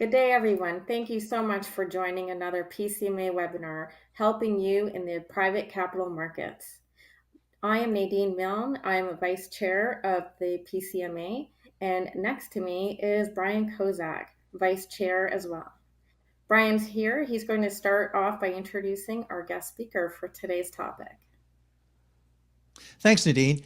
Good day, everyone. Thank you so much for joining another PCMA webinar, helping you in the private capital markets. I am Nadine Milne. I am a vice chair of the PCMA, and next to me is Brian Kozak, vice chair as well. Brian's here. He's going to start off by introducing our guest speaker for today's topic. Thanks, Nadine.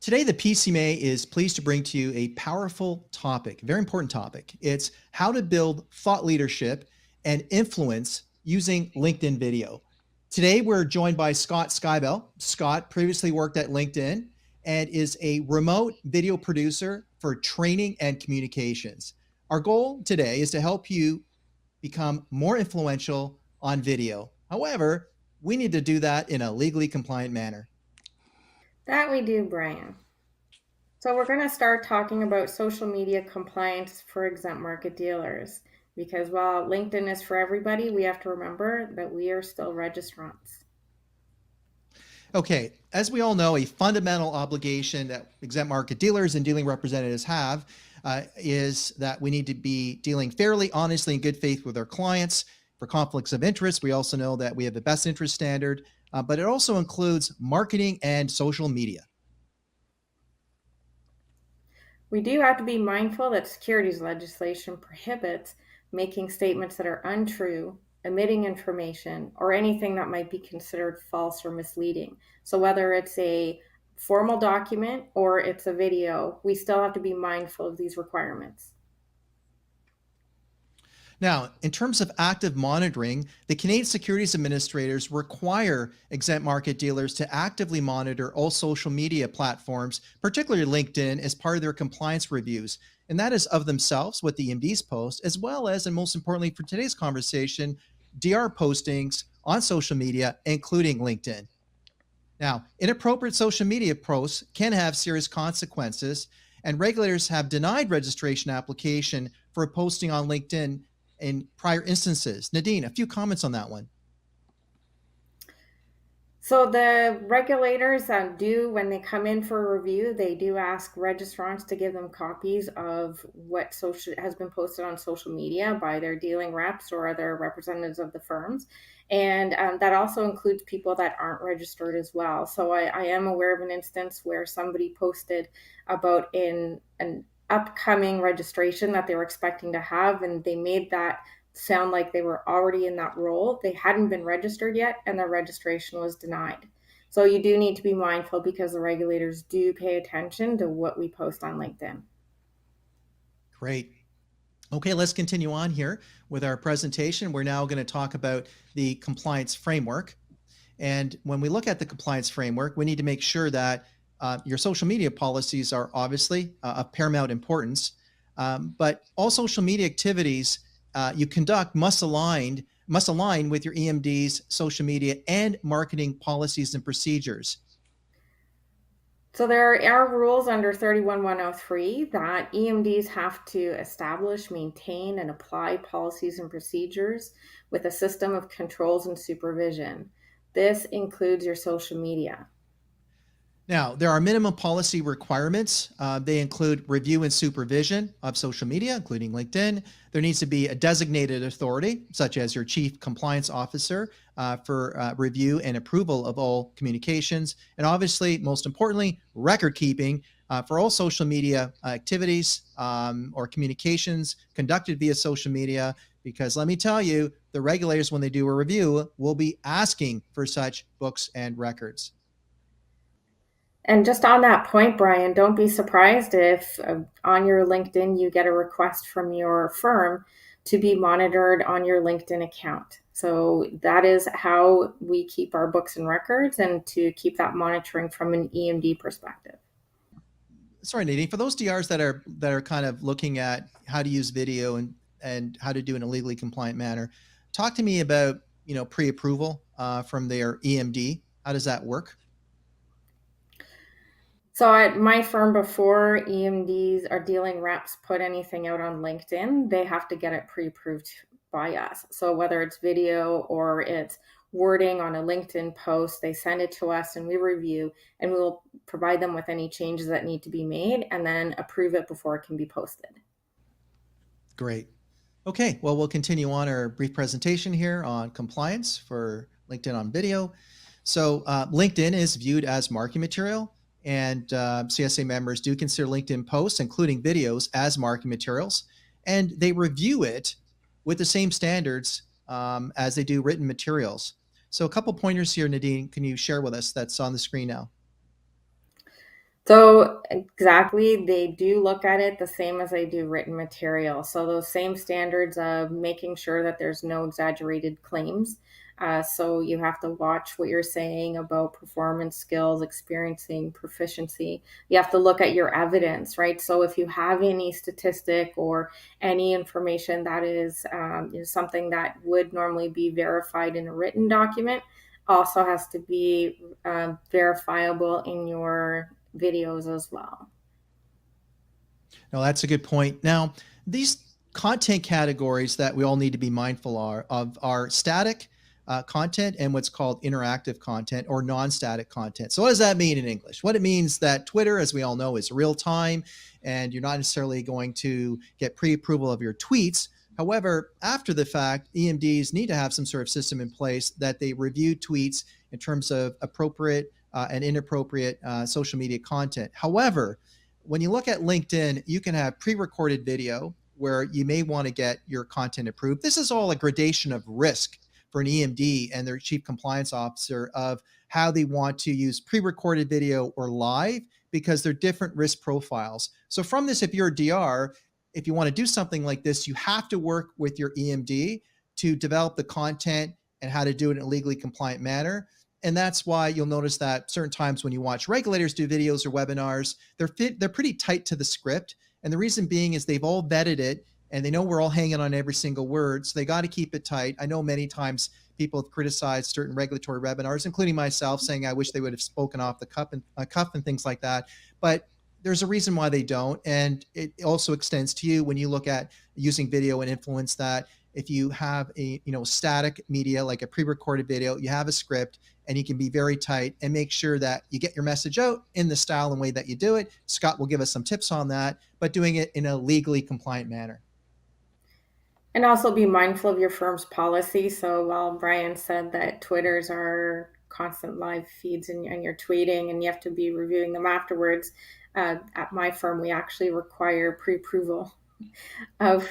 Today, the PCMA is pleased to bring to you a powerful topic, a very important topic. It's how to build thought leadership and influence using LinkedIn video. Today, we're joined by Scott Skybell. Scott previously worked at LinkedIn and is a remote video producer for training and communications. Our goal today is to help you become more influential on video. However, we need to do that in a legally compliant manner. That we do, Brian. So we're going to start talking about social media compliance for exempt market dealers, because while LinkedIn is for everybody, we have to remember that we are still registrants. Okay, as we all know, a fundamental obligation that exempt market dealers and dealing representatives have is that we need to be dealing fairly, honestly, in good faith with our clients. For conflicts of interest, we also know that we have the best interest standard, but it also includes marketing and social media. We do have to be mindful that securities legislation prohibits making statements that are untrue, omitting information, or anything that might be considered false or misleading. So whether it's a formal document or it's a video, we still have to be mindful of these requirements. Now, in terms of active monitoring, the Canadian Securities Administrators require exempt market dealers to actively monitor all social media platforms, particularly LinkedIn, as part of their compliance reviews. And that is of themselves, what the EMDs post, as well as, and most importantly for today's conversation, DR postings on social media, including LinkedIn. Now, inappropriate social media posts can have serious consequences, and regulators have denied registration application for a posting on LinkedIn in prior instances. Nadine, a few comments on that one. So the regulators do, when they come in for a review, they do ask registrants to give them copies of what has been posted on social media by their dealing reps or other representatives of the firms. And that also includes people that aren't registered as well. So I am aware of an instance where somebody posted about an upcoming registration that they were expecting to have, and they made that sound like they were already in that role. They hadn't been registered yet, and their registration was denied. So you do need to be mindful, because the regulators do pay attention to what we post on LinkedIn. Great. Okay, let's continue on here with our presentation. We're now going to talk about the compliance framework. And when we look at the compliance framework, we need to make sure that your social media policies are obviously of paramount importance, but all social media activities you conduct must align with your EMD's social media and marketing policies and procedures. So there are rules under 31103 that EMDs have to establish, maintain, and apply policies and procedures with a system of controls and supervision. This includes your social media. Now, there are minimum policy requirements. They include review and supervision of social media, including LinkedIn. There needs to be a designated authority, such as your chief compliance officer, for review and approval of all communications. And obviously, most importantly, record keeping for all social media activities or communications conducted via social media. Because let me tell you, the regulators, when they do a review, will be asking for such books and records. And just on that point, Brian, don't be surprised if on your LinkedIn you get a request from your firm to be monitored on your LinkedIn account. So that is how we keep our books and records, and to keep that monitoring from an EMD perspective. Sorry, Nadine, for those DRs that are kind of looking at how to use video and how to do it in a legally compliant manner, talk to me about pre-approval from their EMD. How does that work? So at my firm, before EMDs or dealing reps put anything out on LinkedIn, they have to get it pre-approved by us. So whether it's video or it's wording on a LinkedIn post, they send it to us and we review, and we'll provide them with any changes that need to be made and then approve it before it can be posted. Great. Okay, well, we'll continue on our brief presentation here on compliance for LinkedIn on video. So, LinkedIn is viewed as marketing material, and CSA members do consider LinkedIn posts, including videos, as marketing materials, and they review it with the same standards as they do written materials. So, a couple pointers here, Nadine, can you share with us that's on the screen now? So exactly, they do look at it the same as they do written material. So those same standards of making sure that there's no exaggerated claims. So you have to watch what you're saying about performance skills, experiencing proficiency. You have to look at your evidence, right? So if you have any statistic or any information that is something that would normally be verified in a written document, also has to be verifiable in your videos as well. No, that's a good point. Now, these content categories that we all need to be mindful of are static content and what's called interactive content or non-static content. So what does that mean in English? What it means that Twitter, as we all know, is real time and you're not necessarily going to get pre-approval of your tweets. However, after the fact, EMDs need to have some sort of system in place that they review tweets in terms of appropriate and inappropriate social media content. However, when you look at LinkedIn, you can have pre-recorded video where you may want to get your content approved. This is all a gradation of risk for an EMD and their chief compliance officer of how they want to use pre-recorded video or live because they're different risk profiles. So from this, if you're a DR, if you want to do something like this, you have to work with your EMD to develop the content and how to do it in a legally compliant manner. And that's why you'll notice that certain times when you watch regulators do videos or webinars, they're pretty tight to the script. And the reason being is they've all vetted it and they know we're all hanging on every single word. So they got to keep it tight. I know many times people have criticized certain regulatory webinars, including myself, saying I wish they would have spoken off the cuff and things like that. But there's a reason why they don't. And it also extends to you when you look at using video and influence that if you have a static media like a pre-recorded video, you have a script and you can be very tight and make sure that you get your message out in the style and way that you do it. Scott will give us some tips on that, but doing it in a legally compliant manner. And also be mindful of your firm's policy. So while Brian said that Twitters are constant live feeds and you're tweeting and you have to be reviewing them afterwards, at my firm, we actually require pre approval of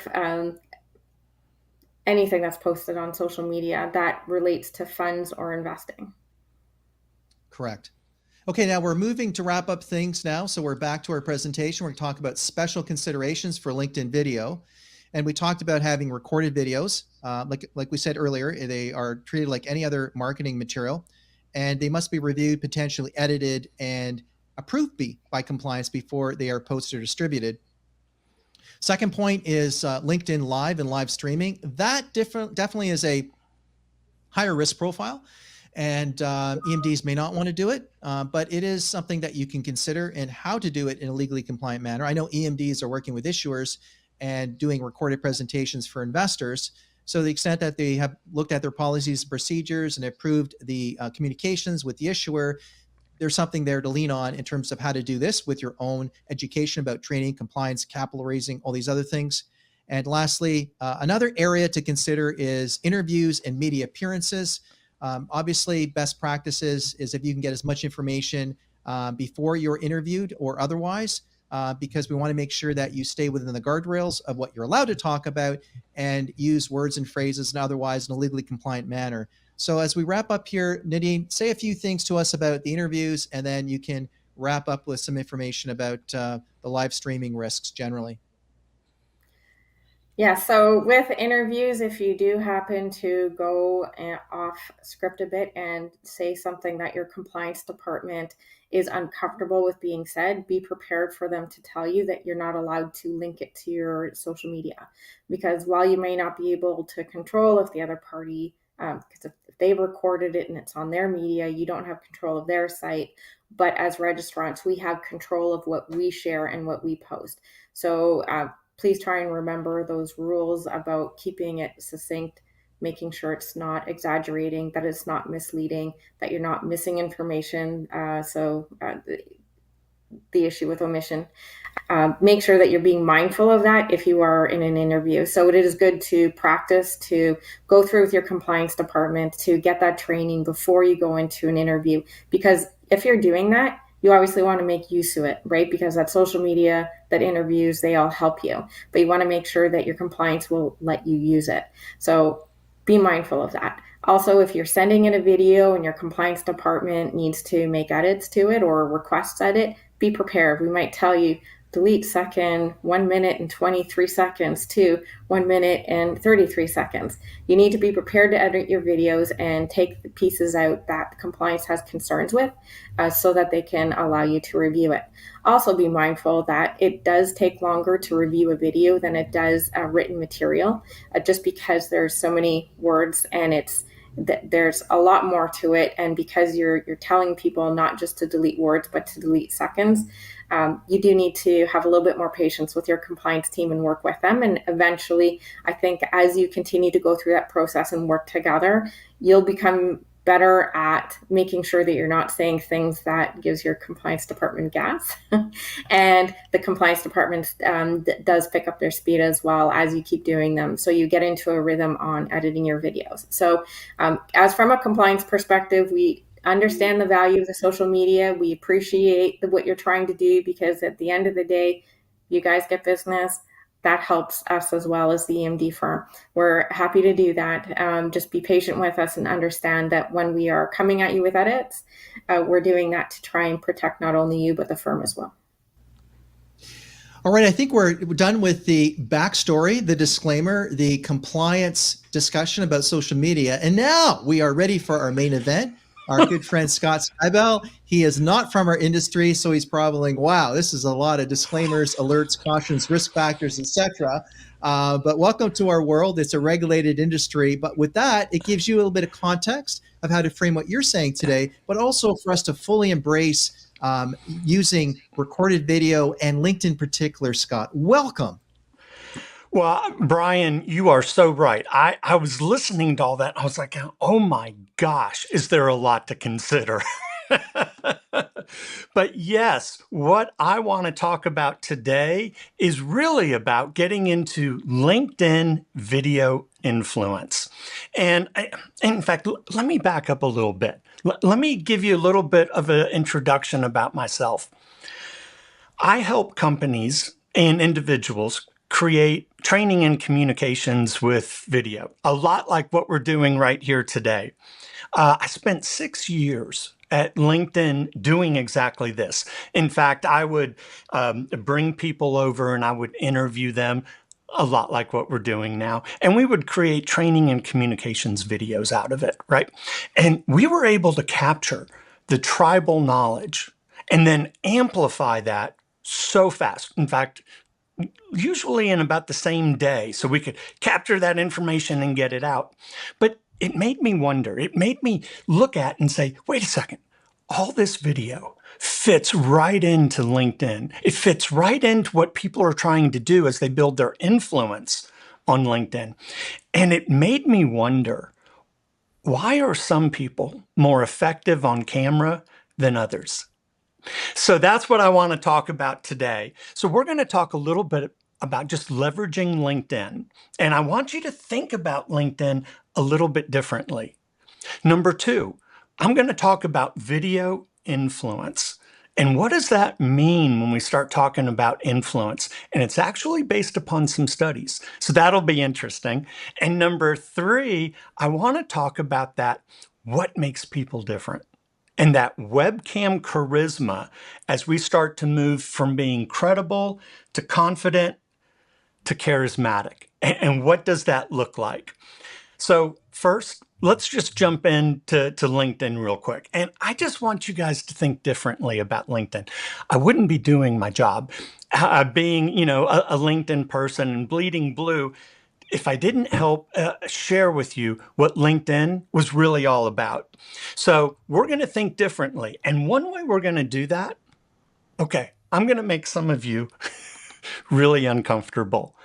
anything that's posted on social media that relates to funds or investing. Correct. Okay, now we're moving to wrap up things now. So we're back to our presentation. We're going to talk about special considerations for LinkedIn video. And we talked about having recorded videos. Like we said earlier, they are treated like any other marketing material, and they must be reviewed, potentially edited, and approved by compliance before they are posted or distributed. Second point is LinkedIn Live and live streaming. That definitely is a higher risk profile, and EMDs may not want to do it, but it is something that you can consider and how to do it in a legally compliant manner. I know EMDs are working with issuers and doing recorded presentations for investors. So the extent that they have looked at their policies and procedures and approved the communications with the issuer, there's something there to lean on in terms of how to do this with your own education about training, compliance, capital raising, all these other things. And lastly, another area to consider is interviews and media appearances. Obviously, best practices is if you can get as much information before you're interviewed or otherwise, because we want to make sure that you stay within the guardrails of what you're allowed to talk about and use words and phrases and otherwise in a legally compliant manner. So as we wrap up here, Nadine, say a few things to us about the interviews, and then you can wrap up with some information about the live streaming risks generally. Yeah, so with interviews, if you do happen to go off script a bit and say something that your compliance department is uncomfortable with being said, be prepared for them to tell you that you're not allowed to link it to your social media. Because while you may not be able to control if the other party, because if they recorded it and it's on their media, you don't have control of their site. But as registrants, we have control of what we share and what we post. So please try and remember those rules about keeping it succinct, making sure it's not exaggerating, that it's not misleading, that you're not missing information. So the issue with omission. Make sure that you're being mindful of that if you are in an interview. So it is good to practice, to go through with your compliance department, to get that training before you go into an interview. Because if you're doing that, you obviously want to make use of it, right? Because that social media, that interviews, they all help you. But you want to make sure that your compliance will let you use it. So be mindful of that. Also, if you're sending in a video and your compliance department needs to make edits to it or requests edit, be prepared. We might tell you delete second 1 minute and 23 seconds to 1 minute and 33 seconds. You need to be prepared to edit your videos and take the pieces out that compliance has concerns with so that they can allow you to review it. Also, be mindful that it does take longer to review a video than it does written material, just because there's so many words and there's a lot more to it, and because you're telling people not just to delete words but to delete seconds, you do need to have a little bit more patience with your compliance team and work with them. And eventually, I think as you continue to go through that process and work together, you'll become better at making sure that you're not saying things that gives your compliance department gas. And the compliance department does pick up their speed as well as you keep doing them. So you get into a rhythm on editing your videos. So as from a compliance perspective, we understand the value of the social media. We appreciate what you're trying to do, because at the end of the day, you guys get business. That helps us as well as the EMD firm. We're happy to do that. Just be patient with us and understand that when we are coming at you with edits, we're doing that to try and protect not only you, but the firm as well. All right, I think we're done with the backstory, the disclaimer, the compliance discussion about social media. And now we are ready for our main event. Our good friend Scott Skybell. He is not from our industry, so he's probably like, wow, this is a lot of disclaimers, alerts, cautions, risk factors, etc. But welcome to our world. It's a regulated industry. But with that, it gives you a little bit of context of how to frame what you're saying today, but also for us to fully embrace using recorded video and LinkedIn in particular. Scott, welcome. Well, Brian, you are so right. I was listening to all that. I was like, oh my gosh, is there a lot to consider? But yes, what I want to talk about today is really about getting into LinkedIn video influence. And in fact, let me back up a little bit. Let me give you a little bit of an introduction about myself. I help companies and individuals create training and communications with video, a lot like what we're doing right here today. I spent 6 years at LinkedIn doing exactly this. In fact, I would bring people over and I would interview them, a lot like what we're doing now. And we would create training and communications videos out of it, right? And we were able to capture the tribal knowledge and then amplify that so fast. In fact, usually in about the same day, so we could capture that information and get it out. But it made me wonder, it made me look at and say, wait a second, all this video fits right into LinkedIn. It fits right into what people are trying to do as they build their influence on LinkedIn. And it made me wonder, why are some people more effective on camera than others? So that's what I want to talk about today. So we're going to talk a little bit about just leveraging LinkedIn. And I want you to think about LinkedIn a little bit differently. Number two, I'm going to talk about video influence. And what does that mean when we start talking about influence? And it's actually based upon some studies. So that'll be interesting. And number three, I want to talk about that, what makes people different. And that webcam charisma as we start to move from being credible to confident to charismatic. And what does that look like? So first, let's just jump into LinkedIn real quick. And I just want you guys to think differently about LinkedIn. I wouldn't be doing my job being, a LinkedIn person and bleeding blue if I didn't help share with you what LinkedIn was really all about. So we're going to think differently. And one way we're going to do that, okay, I'm going to make some of you really uncomfortable.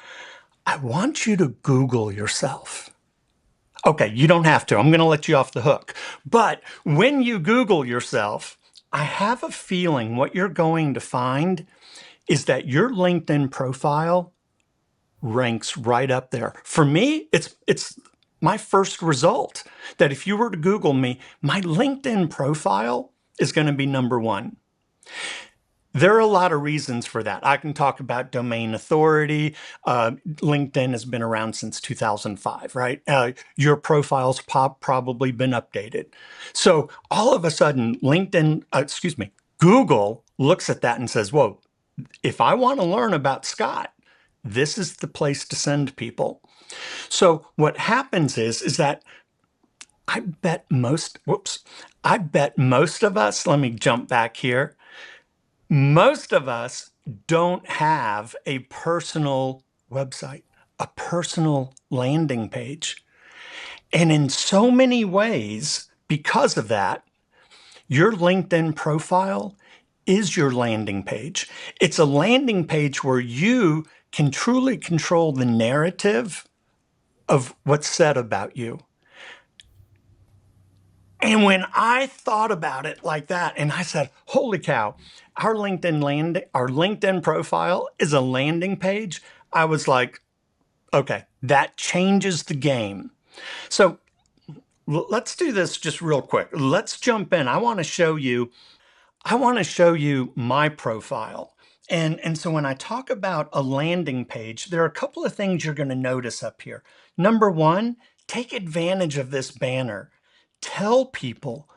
I want you to Google yourself. Okay, you don't have to. I'm going to let you off the hook. But when you Google yourself, I have a feeling what you're going to find is that your LinkedIn profile ranks right up there. For me, it's my first result that if you were to Google me, my LinkedIn profile is going to be number one. There are a lot of reasons for that. I can talk about domain authority. LinkedIn has been around since 2005, right? Your profile's probably been updated. So all of a sudden, Google looks at that and says, whoa, if I want to learn about Scott, this is the place to send people. So what happens is that I bet most of us, let me jump back here. Most of us don't have a personal website, a personal landing page. And in so many ways, because of that, your LinkedIn profile is your landing page. It's a landing page where you can truly control the narrative of what's said about you. And when I thought about it like that, and I said, holy cow, our LinkedIn profile is a landing page, I was like, okay, that changes the game. So let's do this just real quick. Let's jump in. I want to show you my profile. And so when I talk about a landing page, there are a couple of things you're going to notice up here. Number one, take advantage of this banner. Tell people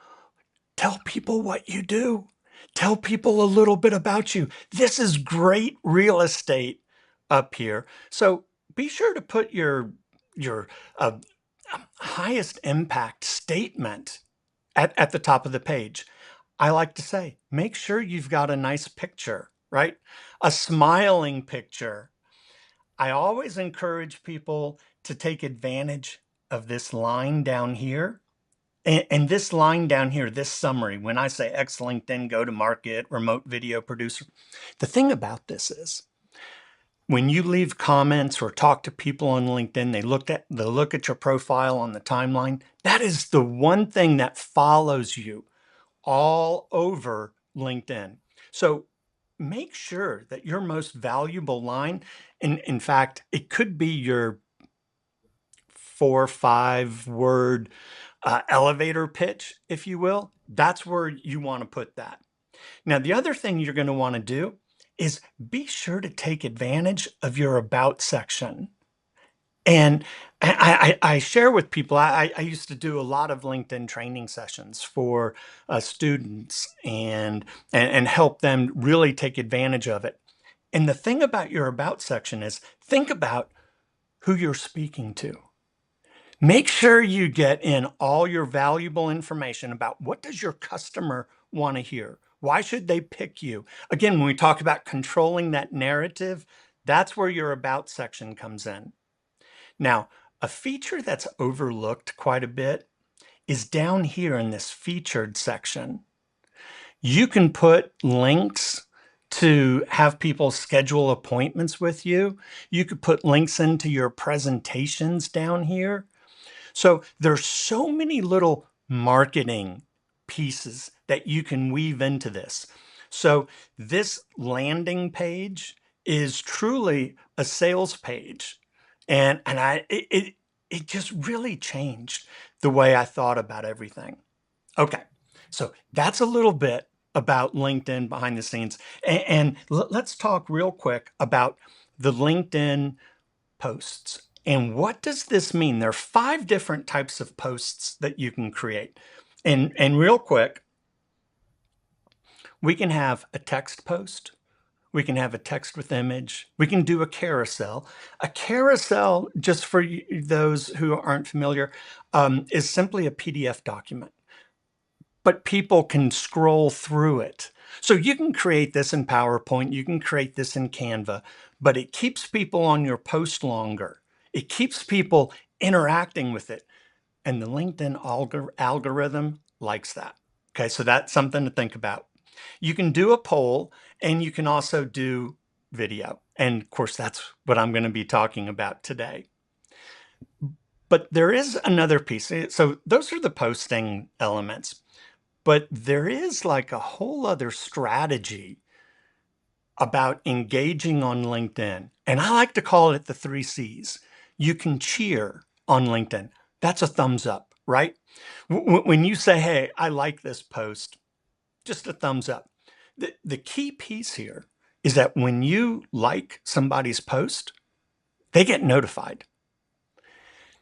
what you do. Tell people a little bit about you. This is great real estate up here. So be sure to put your uh, highest impact statement at the top of the page. I like to say, make sure you've got a nice picture, right? A smiling picture. I always encourage people to take advantage of this line down here. And this line down here, this summary, when I say X LinkedIn, go to market, remote video producer, the thing about this is when you leave comments or talk to people on LinkedIn, they look at your profile on the timeline. That is the one thing that follows you all over LinkedIn. So make sure that your most valuable line, in fact, it could be your 4 or 5 word elevator pitch, if you will. That's where you want to put that. Now, the other thing you're going to want to do is be sure to take advantage of your about section. And I share with people, I used to do a lot of LinkedIn training sessions for students and help them really take advantage of it. And the thing about your about section is think about who you're speaking to. Make sure you get in all your valuable information about what does your customer want to hear? Why should they pick you? Again, when we talk about controlling that narrative, that's where your about section comes in. Now, a feature that's overlooked quite a bit is down here in this featured section. You can put links to have people schedule appointments with you. You could put links into your presentations down here. So there's so many little marketing pieces that you can weave into this. So this landing page is truly a sales page. And it just really changed the way I thought about everything. Okay, so that's a little bit about LinkedIn behind the scenes. And let's talk real quick about the LinkedIn posts. And what does this mean? There are 5 different types of posts that you can create. And real quick, we can have a text post. We can have a text with image. We can do a carousel. A carousel, just for those who aren't familiar, is simply a PDF document. But people can scroll through it. So you can create this in PowerPoint. You can create this in Canva. But it keeps people on your post longer. It keeps people interacting with it. And the LinkedIn algorithm likes that. Okay, so that's something to think about. You can do a poll and you can also do video. And of course, that's what I'm going to be talking about today. But there is another piece. So those are the posting elements. But there is like a whole other strategy about engaging on LinkedIn. And I like to call it the 3 C's. You can cheer on LinkedIn. That's a thumbs up, right? When you say, hey, I like this post, just a thumbs up. The key piece here is that when you like somebody's post, they get notified.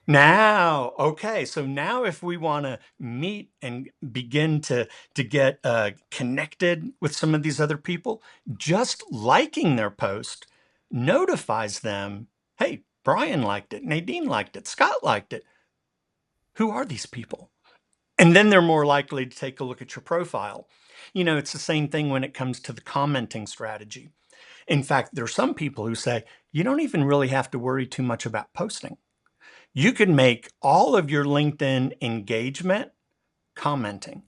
Now, okay, so now if we want to meet and begin to get connected with some of these other people, just liking their post notifies them, hey, Brian liked it, Nadine liked it, Scott liked it. Who are these people? And then they're more likely to take a look at your profile. You know, it's the same thing when it comes to the commenting strategy. In fact, there are some people who say, you don't even really have to worry too much about posting. You can make all of your LinkedIn engagement commenting,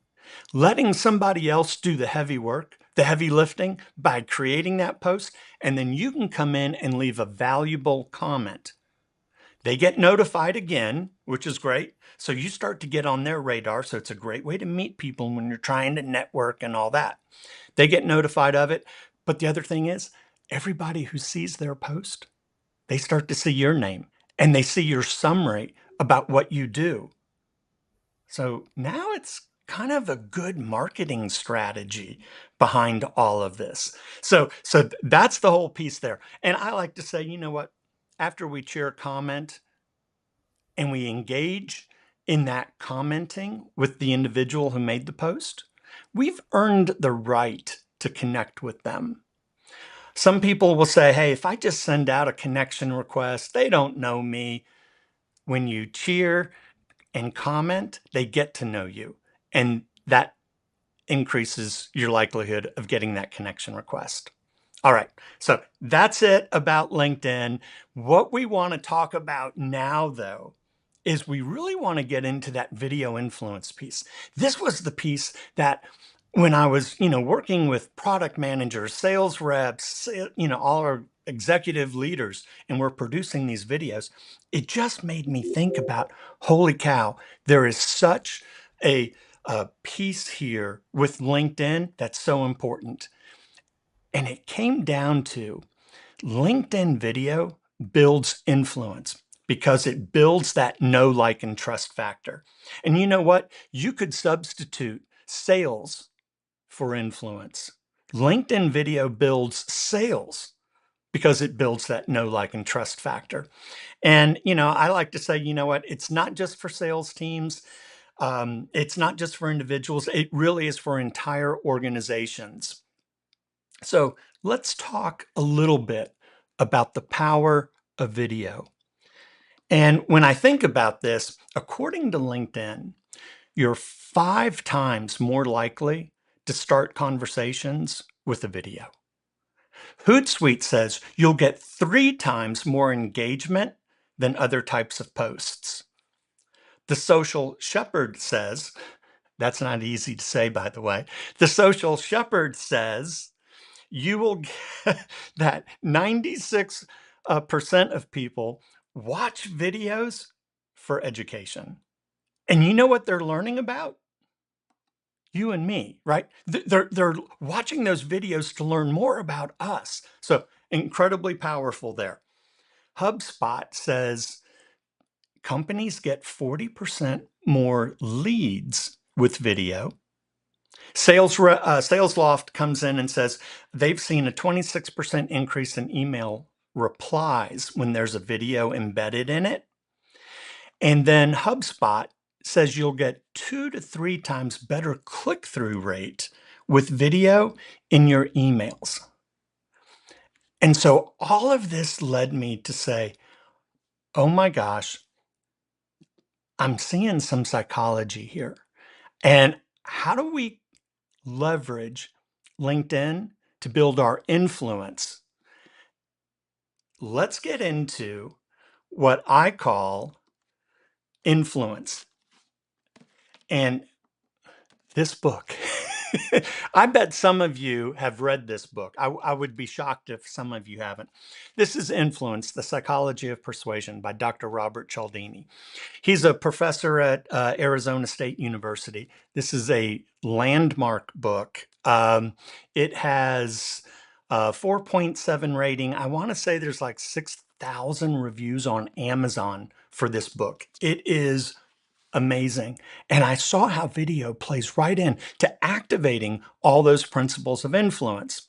letting somebody else do the heavy work, the heavy lifting by creating that post, and then you can come in and leave a valuable comment. They get notified again, which is great. So you start to get on their radar. So it's a great way to meet people when you're trying to network and all that. They get notified of it. But the other thing is, everybody who sees their post, they start to see your name and they see your summary about what you do. So now it's kind of a good marketing strategy behind all of this. So that's the whole piece there. And I like to say, you know what? After we share comment and we engage in that commenting with the individual who made the post, we've earned the right to connect with them. Some people will say, hey, if I just send out a connection request, they don't know me. When you cheer and comment, they get to know you. And that increases your likelihood of getting that connection request. All right, so that's it about LinkedIn. What we want to talk about now, though, is we really want to get into that video influence piece. This was the piece that when I was, working with product managers, sales reps, all our executive leaders, and we're producing these videos, it just made me think about, holy cow, there is such a piece here with LinkedIn that's so important. And it came down to LinkedIn video builds influence because it builds that know, like, and trust factor. And you know what? You could substitute sales for influence. LinkedIn video builds sales because it builds that know, like, and trust factor. And, I like to say, you know what? It's not just for sales teams. It's not just for individuals. It really is for entire organizations. So let's talk a little bit about the power of video. And when I think about this, according to LinkedIn, you're 5 times more likely to start conversations with a video. Hootsuite says you'll get 3 times more engagement than other types of posts. The Social Shepherd says, that's not easy to say, by the way. The Social Shepherd says you will get that 96% of people watch videos for education. And you know what they're learning about? You and me, right? They're watching those videos to learn more about us. So incredibly powerful there. HubSpot says companies get 40% more leads with video. SalesLoft comes in and says they've seen a 26% increase in email replies when there's a video embedded in it. And then HubSpot says you'll get 2 to 3 times better click-through rate with video in your emails. And so all of this led me to say, oh my gosh, I'm seeing some psychology here. And how do we leverage LinkedIn to build our influence? Let's get into what I call influence. And this book, I bet some of you have read this book. I would be shocked if some of you haven't. This is Influence, The Psychology of Persuasion by Dr. Robert Cialdini. He's a professor at Arizona State University. This is a landmark book. It has 4.7 rating. I want to say there's like 6,000 reviews on Amazon for this book. It is amazing. And I saw how video plays right in to activating all those principles of influence.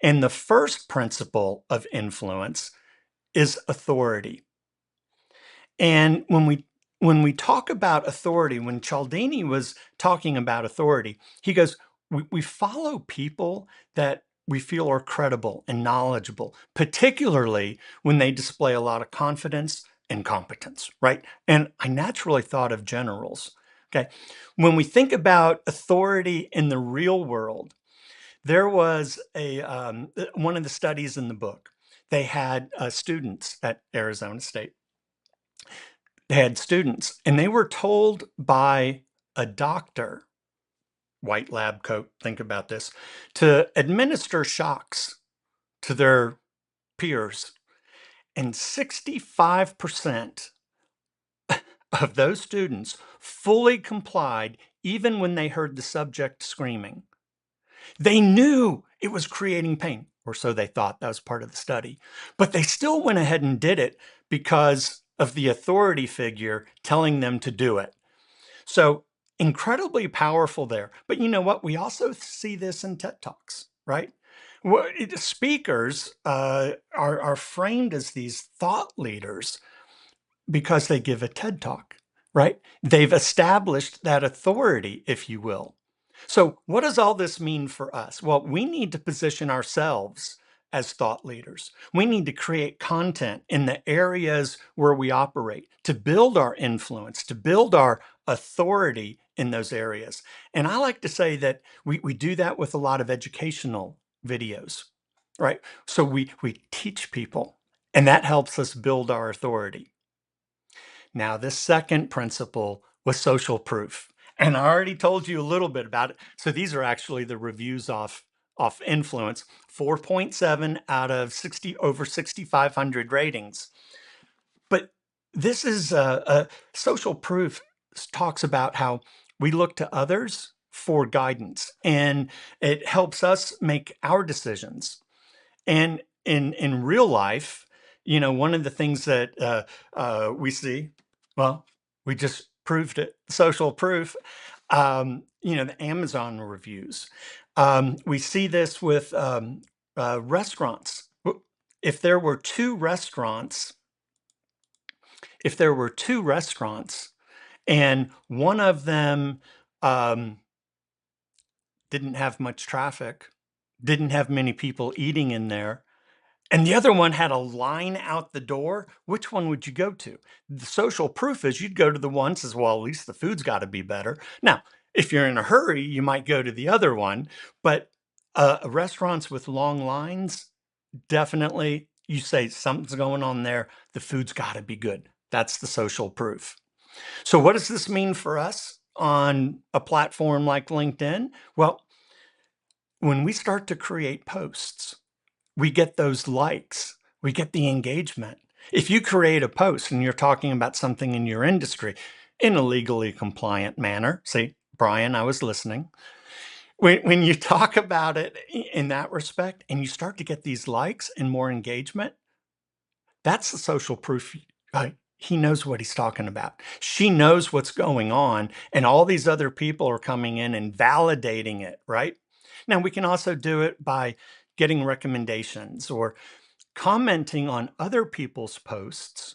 And the first principle of influence is authority. And when we talk about authority, when Cialdini was talking about authority, he goes, we follow people that we feel are credible and knowledgeable, particularly when they display a lot of confidence and competence, right? And I naturally thought of generals. Okay. When we think about authority in the real world, there was one of the studies in the book. They had students at Arizona State. They had students, and they were told by a doctor, white lab coat, think about this, to administer shocks to their peers. And 65% of those students fully complied, even when they heard the subject screaming. They knew it was creating pain, or so they thought. That was part of the study. But they still went ahead and did it because of the authority figure telling them to do it. So incredibly powerful there. But you know what? We also see this in TED Talks, right? Speakers are framed as these thought leaders because they give a TED Talk, right? They've established that authority, if you will. So, what does all this mean for us? Well, we need to position ourselves as thought leaders. We need to create content in the areas where we operate to build our influence, to build our authority in those areas. And I like to say that we do that with a lot of educational videos, right? So, we teach people, and that helps us build our authority. Now, this second principle was social proof. And I already told you a little bit about it. So these are actually the reviews off influence. 4.7 out of 60 over 6,500 ratings. But this is a social proof talks about how we look to others for guidance, and it helps us make our decisions. And in real life, one of the things that we see, well, we just proved it, social proof. The Amazon reviews. We see this with restaurants. If there were two restaurants, if there were two restaurants, and one of them um, didn't have much traffic, didn't have many people eating in there, and the other one had a line out the door, which one would you go to? The social proof is you'd go to the one that says, well, at least the food's got to be better. Now, if you're in a hurry, you might go to the other one, but restaurants with long lines, definitely you say something's going on there. The food's got to be good. That's the social proof. So what does this mean for us on a platform like LinkedIn? Well, when we start to create posts, we get those likes, we get the engagement. If you create a post and you're talking about something in your industry in a legally compliant manner, see, Brian, I was listening. When you talk about it in that respect and you start to get these likes and more engagement, that's the social proof. He knows what he's talking about. She knows what's going on, and all these other people are coming in and validating it, right? Now, we can also do it by getting recommendations or commenting on other people's posts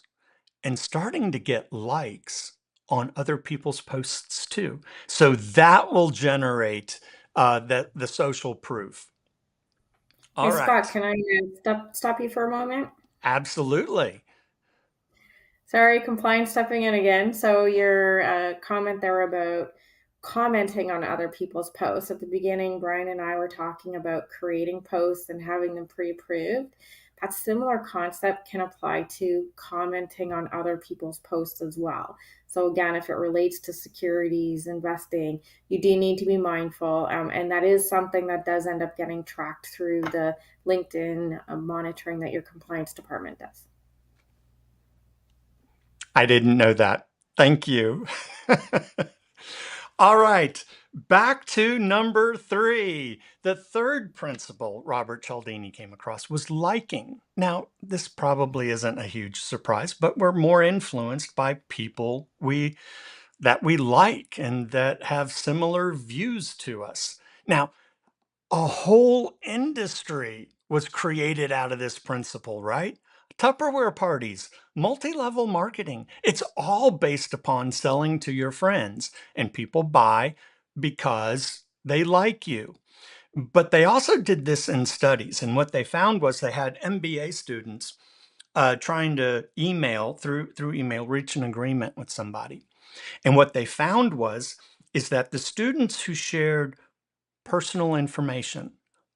and starting to get likes on other people's posts too. So that will generate the social proof. Hey All Scott, right. can I stop you for a moment? Absolutely. Sorry, compliance stepping in again. So your comment there about commenting on other people's posts. At the beginning, Brian and I were talking about creating posts and having them pre-approved. That similar concept can apply to commenting on other people's posts as well. So again, if it relates to securities, investing, you do need to be mindful. And that is something that does end up getting tracked through the LinkedIn monitoring that your compliance department does. I didn't know that. Thank you. All right. Back to number 3. The third principle Robert Cialdini came across was liking. Now, this probably isn't a huge surprise, but we're more influenced by people that we like and that have similar views to us. Now, a whole industry was created out of this principle, right? Tupperware parties, multi-level marketing. It's all based upon selling to your friends, and people buy because they like you. But they also did this in studies, and what they found was they had MBA students trying to through email reach an agreement with somebody. And what they found is that the students who shared personal information,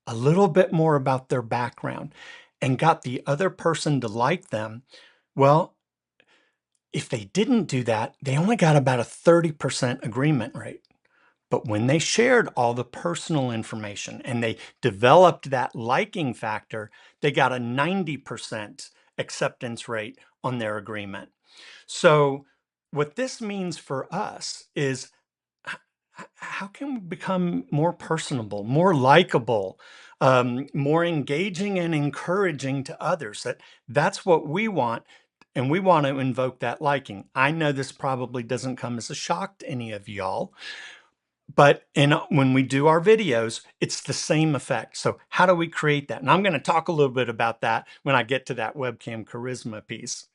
a little bit more about their background, and got the other person to like them, well, if they didn't do that, they only got about a 30% agreement rate. But when they shared all the personal information and they developed that liking factor, they got a 90% acceptance rate on their agreement. So, what this means for us is how can we become more personable, more likable, more engaging and encouraging to others? That's what we want, and we want to invoke that liking. I know this probably doesn't come as a shock to any of y'all, but when we do our videos, it's the same effect. So how do we create that? And I'm going to talk a little bit about that when I get to that webcam charisma piece.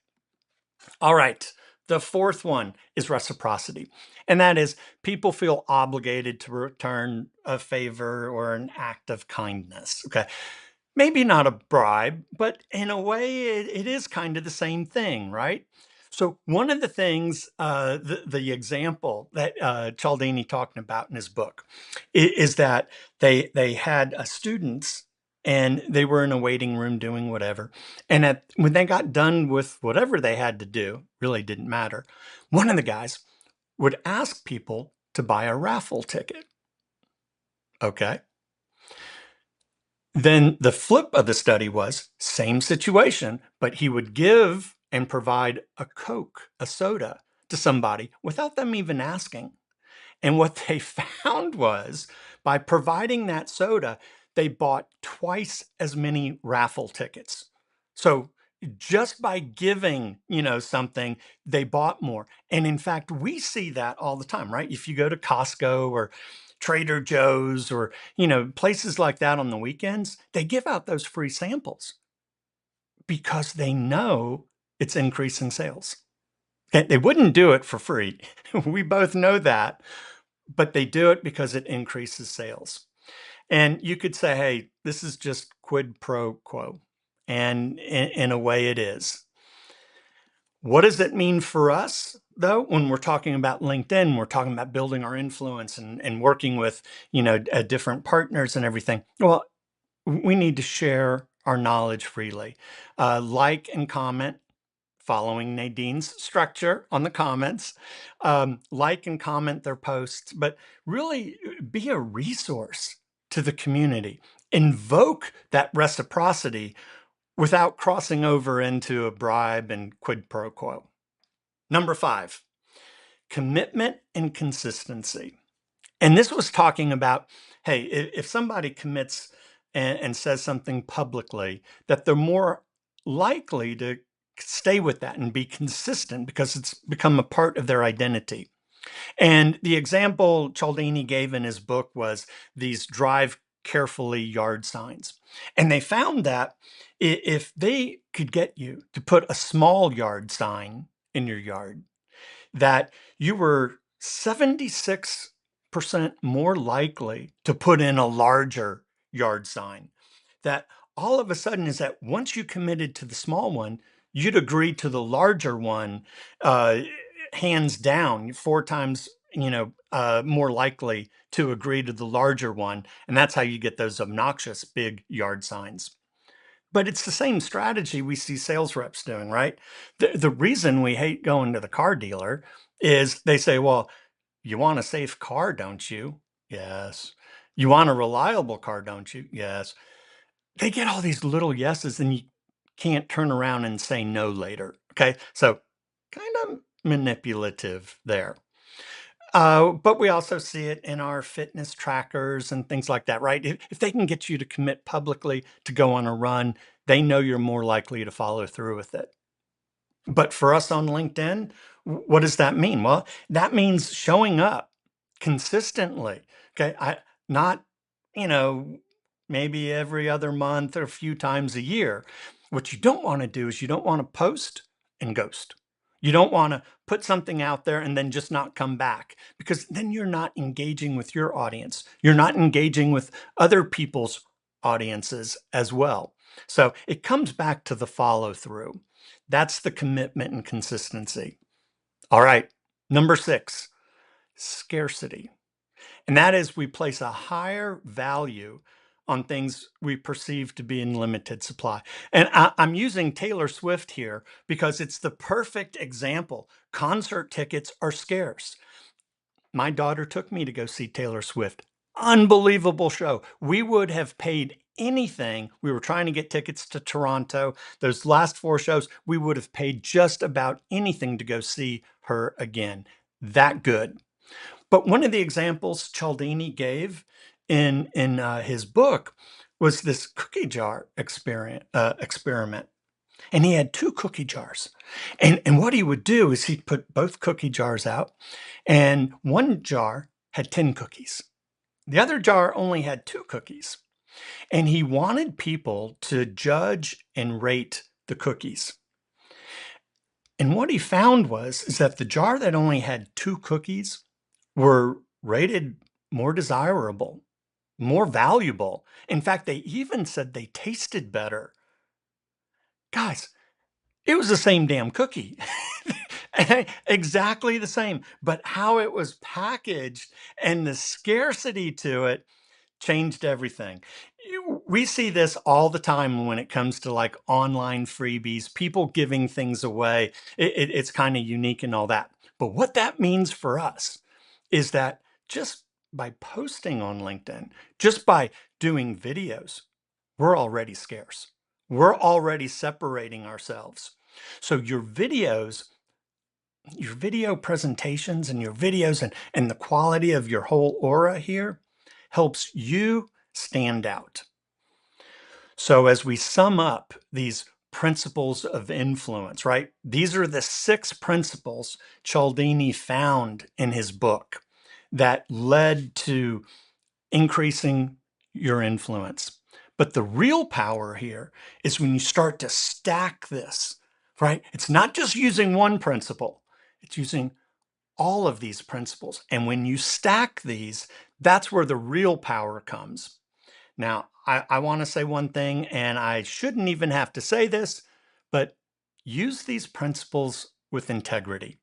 All right. The fourth one is reciprocity. And that is people feel obligated to return a favor or an act of kindness. Okay. Maybe not a bribe, but in a way, it is kind of the same thing, right? So one of the things, the example that Cialdini talking about in his book is that they had students and they were in a waiting room doing whatever. And when they got done with whatever they had to do, really didn't matter. One of the guys would ask people to buy a raffle ticket. Okay. Then the flip of the study was same situation, but he would give and provide a Coke, a soda to somebody without them even asking. And what they found was by providing that soda, they bought twice as many raffle tickets. So just by giving, something, they bought more. And in fact, we see that all the time, right? If you go to Costco or Trader Joe's or, places like that on the weekends, they give out those free samples because they know it's increasing sales. Okay, they wouldn't do it for free. We both know that, but they do it because it increases sales. And you could say, hey, this is just quid pro quo. And in a way, it is. What does it mean for us, though, when we're talking about LinkedIn? We're talking about building our influence and working with, different partners and everything. Well, we need to share our knowledge freely. Like and comment, following Nadine's structure on the comments, like and comment their posts, but really be a resource to the community. Invoke that reciprocity without crossing over into a bribe and quid pro quo. Number 5, commitment and consistency. And this was talking about, hey, if somebody commits and says something publicly, that they're more likely to stay with that and be consistent because it's become a part of their identity. And the example Cialdini gave in his book was these drive carefully yard signs. And they found that if they could get you to put a small yard sign in your yard, that you were 76% more likely to put in a larger yard sign. That all of a sudden is that once you committed to the small one, you'd agree to the larger one, uh, hands down, 4 times, more likely to agree to the larger one. And that's how you get those obnoxious big yard signs. But it's the same strategy we see sales reps doing, right? The reason we hate going to the car dealer is they say, well, you want a safe car, don't you? Yes. You want a reliable car, don't you? Yes. They get all these little yeses and you can't turn around and say no later. Okay. So kind of manipulative there. But we also see it in our fitness trackers and things like that, right? If they can get you to commit publicly to go on a run, they know you're more likely to follow through with it. But for us on LinkedIn, what does that mean? Well, that means showing up consistently. Okay. Not, you know, maybe every other month or a few times a year. What you don't want to do is you don't want to post and ghost. You don't want to put something out there and then just not come back, because then you're not engaging with your audience. You're not engaging with other people's audiences as well. So it comes back to the follow through. That's the commitment and consistency. All right. Number 6, scarcity. And that is, we place a higher value on things we perceive to be in limited supply. And I'm using Taylor Swift here because it's the perfect example. Concert tickets are scarce. My daughter took me to go see Taylor Swift. Unbelievable show. We would have paid anything. We were trying to get tickets to Toronto. Those last 4 shows, we would have paid just about anything to go see her again. That good. But one of the examples Cialdini gave in his book was this cookie jar experiment. And he had 2 cookie jars. And what he would do is he'd put both cookie jars out, and one jar had 10 cookies. The other jar only had 2 cookies. And he wanted people to judge and rate the cookies. And what he found is that the jar that only had 2 cookies were rated more desirable, more valuable. In fact, they even said they tasted better. Guys, it was the same damn cookie. Exactly the same. But how it was packaged and the scarcity to it changed everything. We see this all the time when it comes to like online freebies, people giving things away. It's kind of unique and all that. But what that means for us is that just by posting on LinkedIn, just by doing videos, we're already scarce. We're already separating ourselves. So your videos, your video presentations and your videos and the quality of your whole aura here helps you stand out. So as we sum up these principles of influence, right? These are the 6 principles Cialdini found in his book that led to increasing your influence. But the real power here is when you start to stack this, right? It's not just using one principle, it's using all of these principles. And when you stack these, that's where the real power comes. Now, I want to say one thing, and I shouldn't even have to say this, but use these principles with integrity,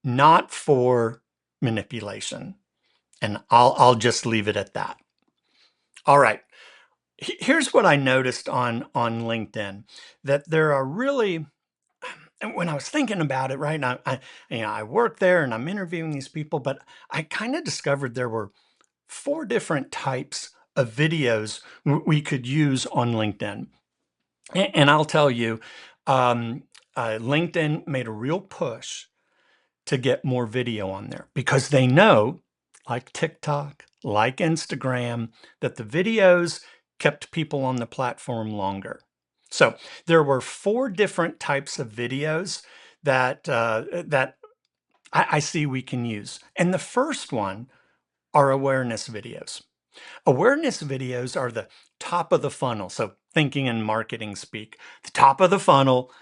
not for manipulation. And I'll just leave it at that. All right. Here's what I noticed on LinkedIn, that there are really, and when I was thinking about it, right, and I work there and I'm interviewing these people, but I kind of discovered there were 4 different types of videos we could use on LinkedIn. And I'll tell you, LinkedIn made a real push to get more video on there because they know, like TikTok, like Instagram, that the videos kept people on the platform longer. So there were 4 different types of videos that I see we can use. And the first one are awareness videos. Awareness videos are the top of the funnel. So thinking in marketing speak, the top of the funnel,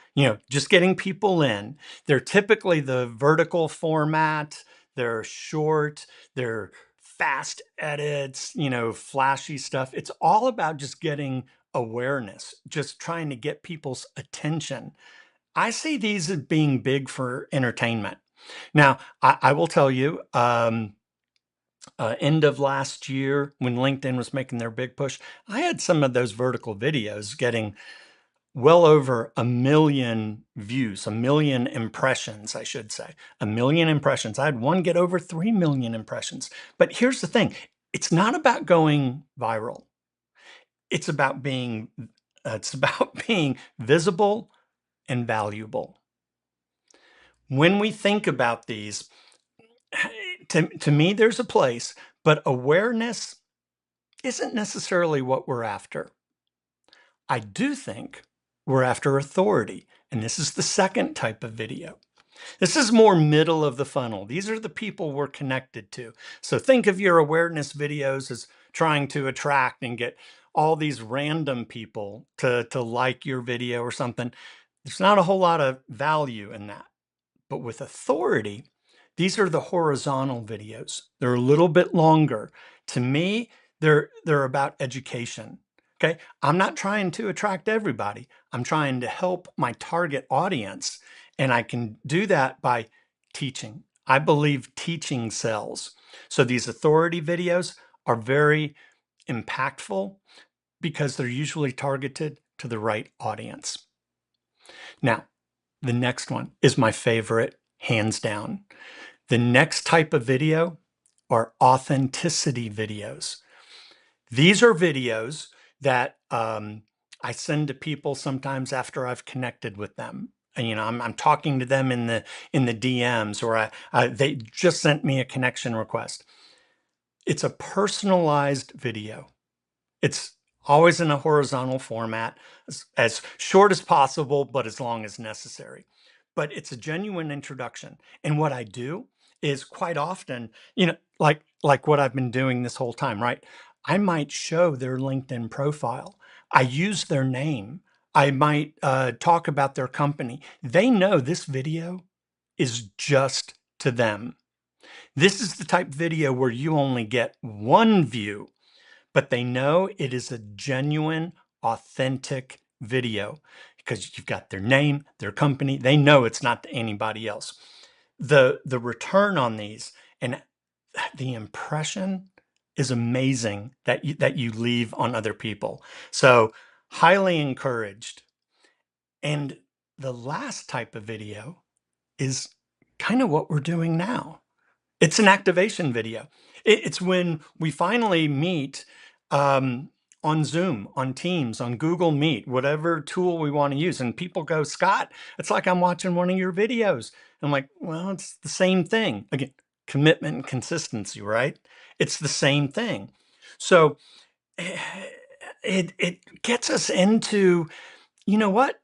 just getting people in. They're typically the vertical format. They're short, they're fast edits, flashy stuff. It's all about just getting awareness, just trying to get people's attention. I see these as being big for entertainment. Now, I will tell you, end of last year when LinkedIn was making their big push, I had some of those vertical videos getting well over 1 million views, 1 million impressions, I should say. 1 million impressions. I had one get over 3 million impressions. But here's the thing. It's not about going viral. It's about being being visible and valuable. When we think about these, to me, there's a place, but awareness isn't necessarily what we're after. I do think we're after authority, and this is the second type of video. This is more middle of the funnel. These are the people we're connected to. So think of your awareness videos as trying to attract and get all these random people to like your video or something. There's not a whole lot of value in that. But with authority, these are the horizontal videos. They're a little bit longer. To me, they're about education. Okay. I'm not trying to attract everybody. I'm trying to help my target audience. And I can do that by teaching. I believe teaching sells. So these authority videos are very impactful because they're usually targeted to the right audience. Now, the next one is my favorite, hands down. The next type of video are authenticity videos. These are videos that I send to people sometimes after I've connected with them. And, I'm talking to them in the DMs, or they just sent me a connection request. It's a personalized video. It's always in a horizontal format, as short as possible, but as long as necessary. But it's a genuine introduction. And what I do is quite often, like what I've been doing this whole time, right? I might show their LinkedIn profile. I use their name. I might talk about their company. They know this video is just to them. This is the type of video where you only get one view, but they know it is a genuine, authentic video because you've got their name, their company. They know it's not to anybody else. The return on these and the impression is amazing that you leave on other people. So highly encouraged. And the last type of video is kind of what we're doing now. It's an activation video. It's when we finally meet on Zoom, on Teams, on Google Meet, whatever tool we want to use. And people go, Scott, it's like I'm watching one of your videos. I'm like, well, it's the same thing. Again, commitment and consistency, right? It's the same thing. So it gets us into, you know what?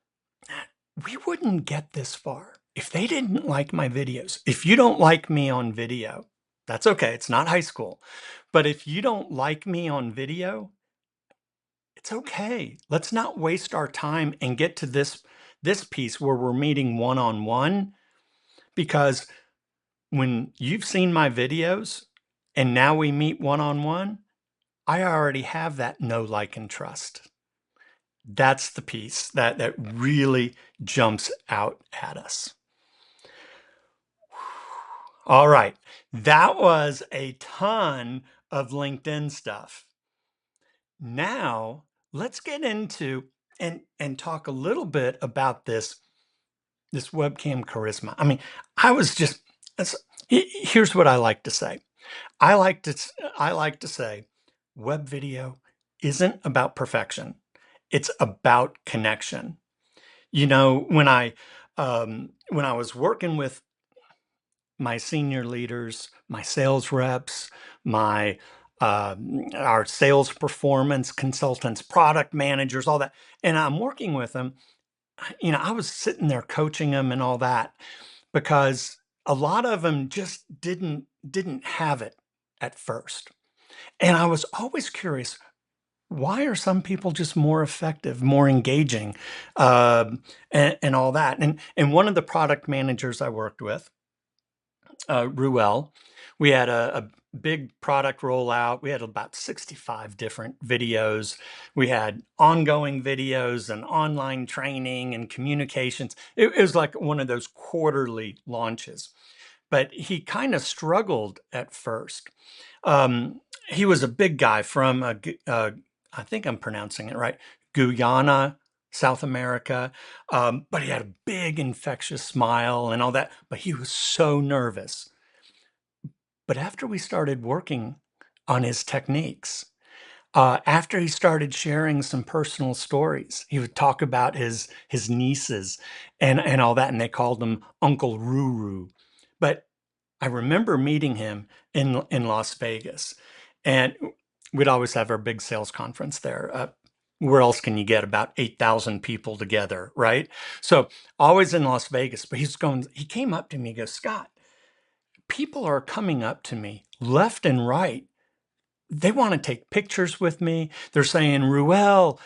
We wouldn't get this far if they didn't like my videos. If you don't like me on video, that's okay. It's not high school. But if you don't like me on video, it's okay. Let's not waste our time and get to this piece where we're meeting one-on-one, because when you've seen my videos and now we meet one-on-one, I already have that know, like, and trust. That's the piece that really jumps out at us. All right. That was a ton of LinkedIn stuff. Now, let's get into and talk a little bit about this webcam charisma. I mean, I was just here's what I like to say. I like to say web video isn't about perfection. It's about connection. When I was working with my senior leaders, my sales reps, my our sales performance consultants, product managers, all that, and I'm working with them. I was sitting there coaching them and all that because a lot of them just didn't have it at first, and I was always curious. Why are some people just more effective, more engaging, and all that? And one of the product managers I worked with, Ruel, we had a big product rollout. We had about 65 different videos. We had ongoing videos and online training and communications. It was like one of those quarterly launches. But he kind of struggled at first. He was a big guy from, I think I'm pronouncing it right, Guyana, South America. But he had a big infectious smile and all that. But he was so nervous. But after we started working on his techniques, after he started sharing some personal stories, he would talk about his nieces and all that, and they called him Uncle Ruru. But I remember meeting him in Las Vegas, and we'd always have our big sales conference there. Where else can you get about 8,000 people together, right? So always in Las Vegas, but he came up to me, he goes, Scott, people are coming up to me left and right. They want to take pictures with me. They're saying, Ruel,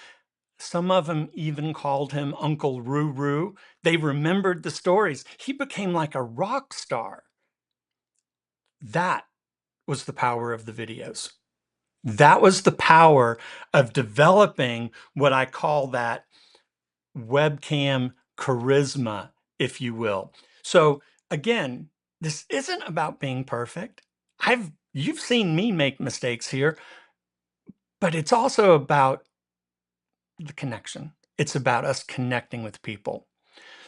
some of them even called him Uncle Ruru. They remembered the stories. He became like a rock star. That was the power of the videos. That was the power of developing what I call that webcam charisma, if you will. So again, this isn't about being perfect. You've seen me make mistakes here, but it's also about the connection. It's about us connecting with people.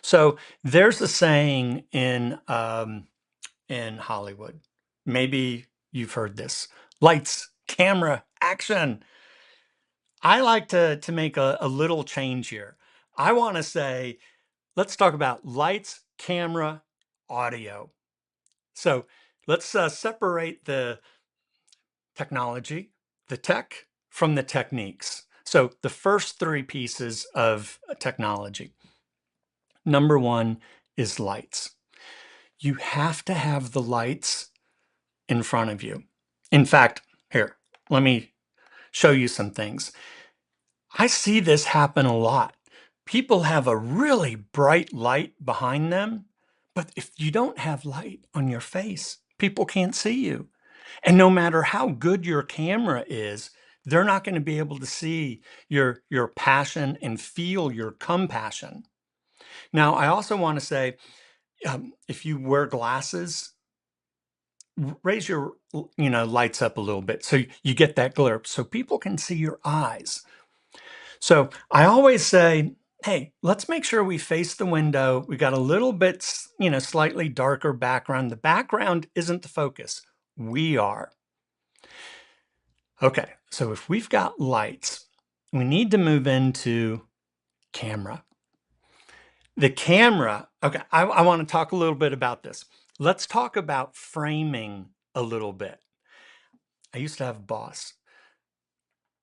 So there's a saying in Hollywood. Maybe you've heard this: lights, camera, action. I like to make a little change here. I want to say, let's talk about lights, camera, audio. So let's separate the technology, the tech, from the techniques. So the first three pieces of technology. Number one is lights. You have to have the lights in front of you. In fact, here, let me show you some things. I see this happen a lot. People have a really bright light behind them, but if you don't have light on your face, people can't see you. And no matter how good your camera is, they're not going to be able to see your passion and feel your compassion. Now, I also want to say, if you wear glasses, raise your lights up a little bit so you get that glare so people can see your eyes. So I always say, hey, let's make sure we face the window. We got a little bit, slightly darker background. The background isn't the focus. We are. Okay, so if we've got lights, we need to move into camera. The camera, okay, I want to talk a little bit about this. Let's talk about framing a little bit. I used to have a boss.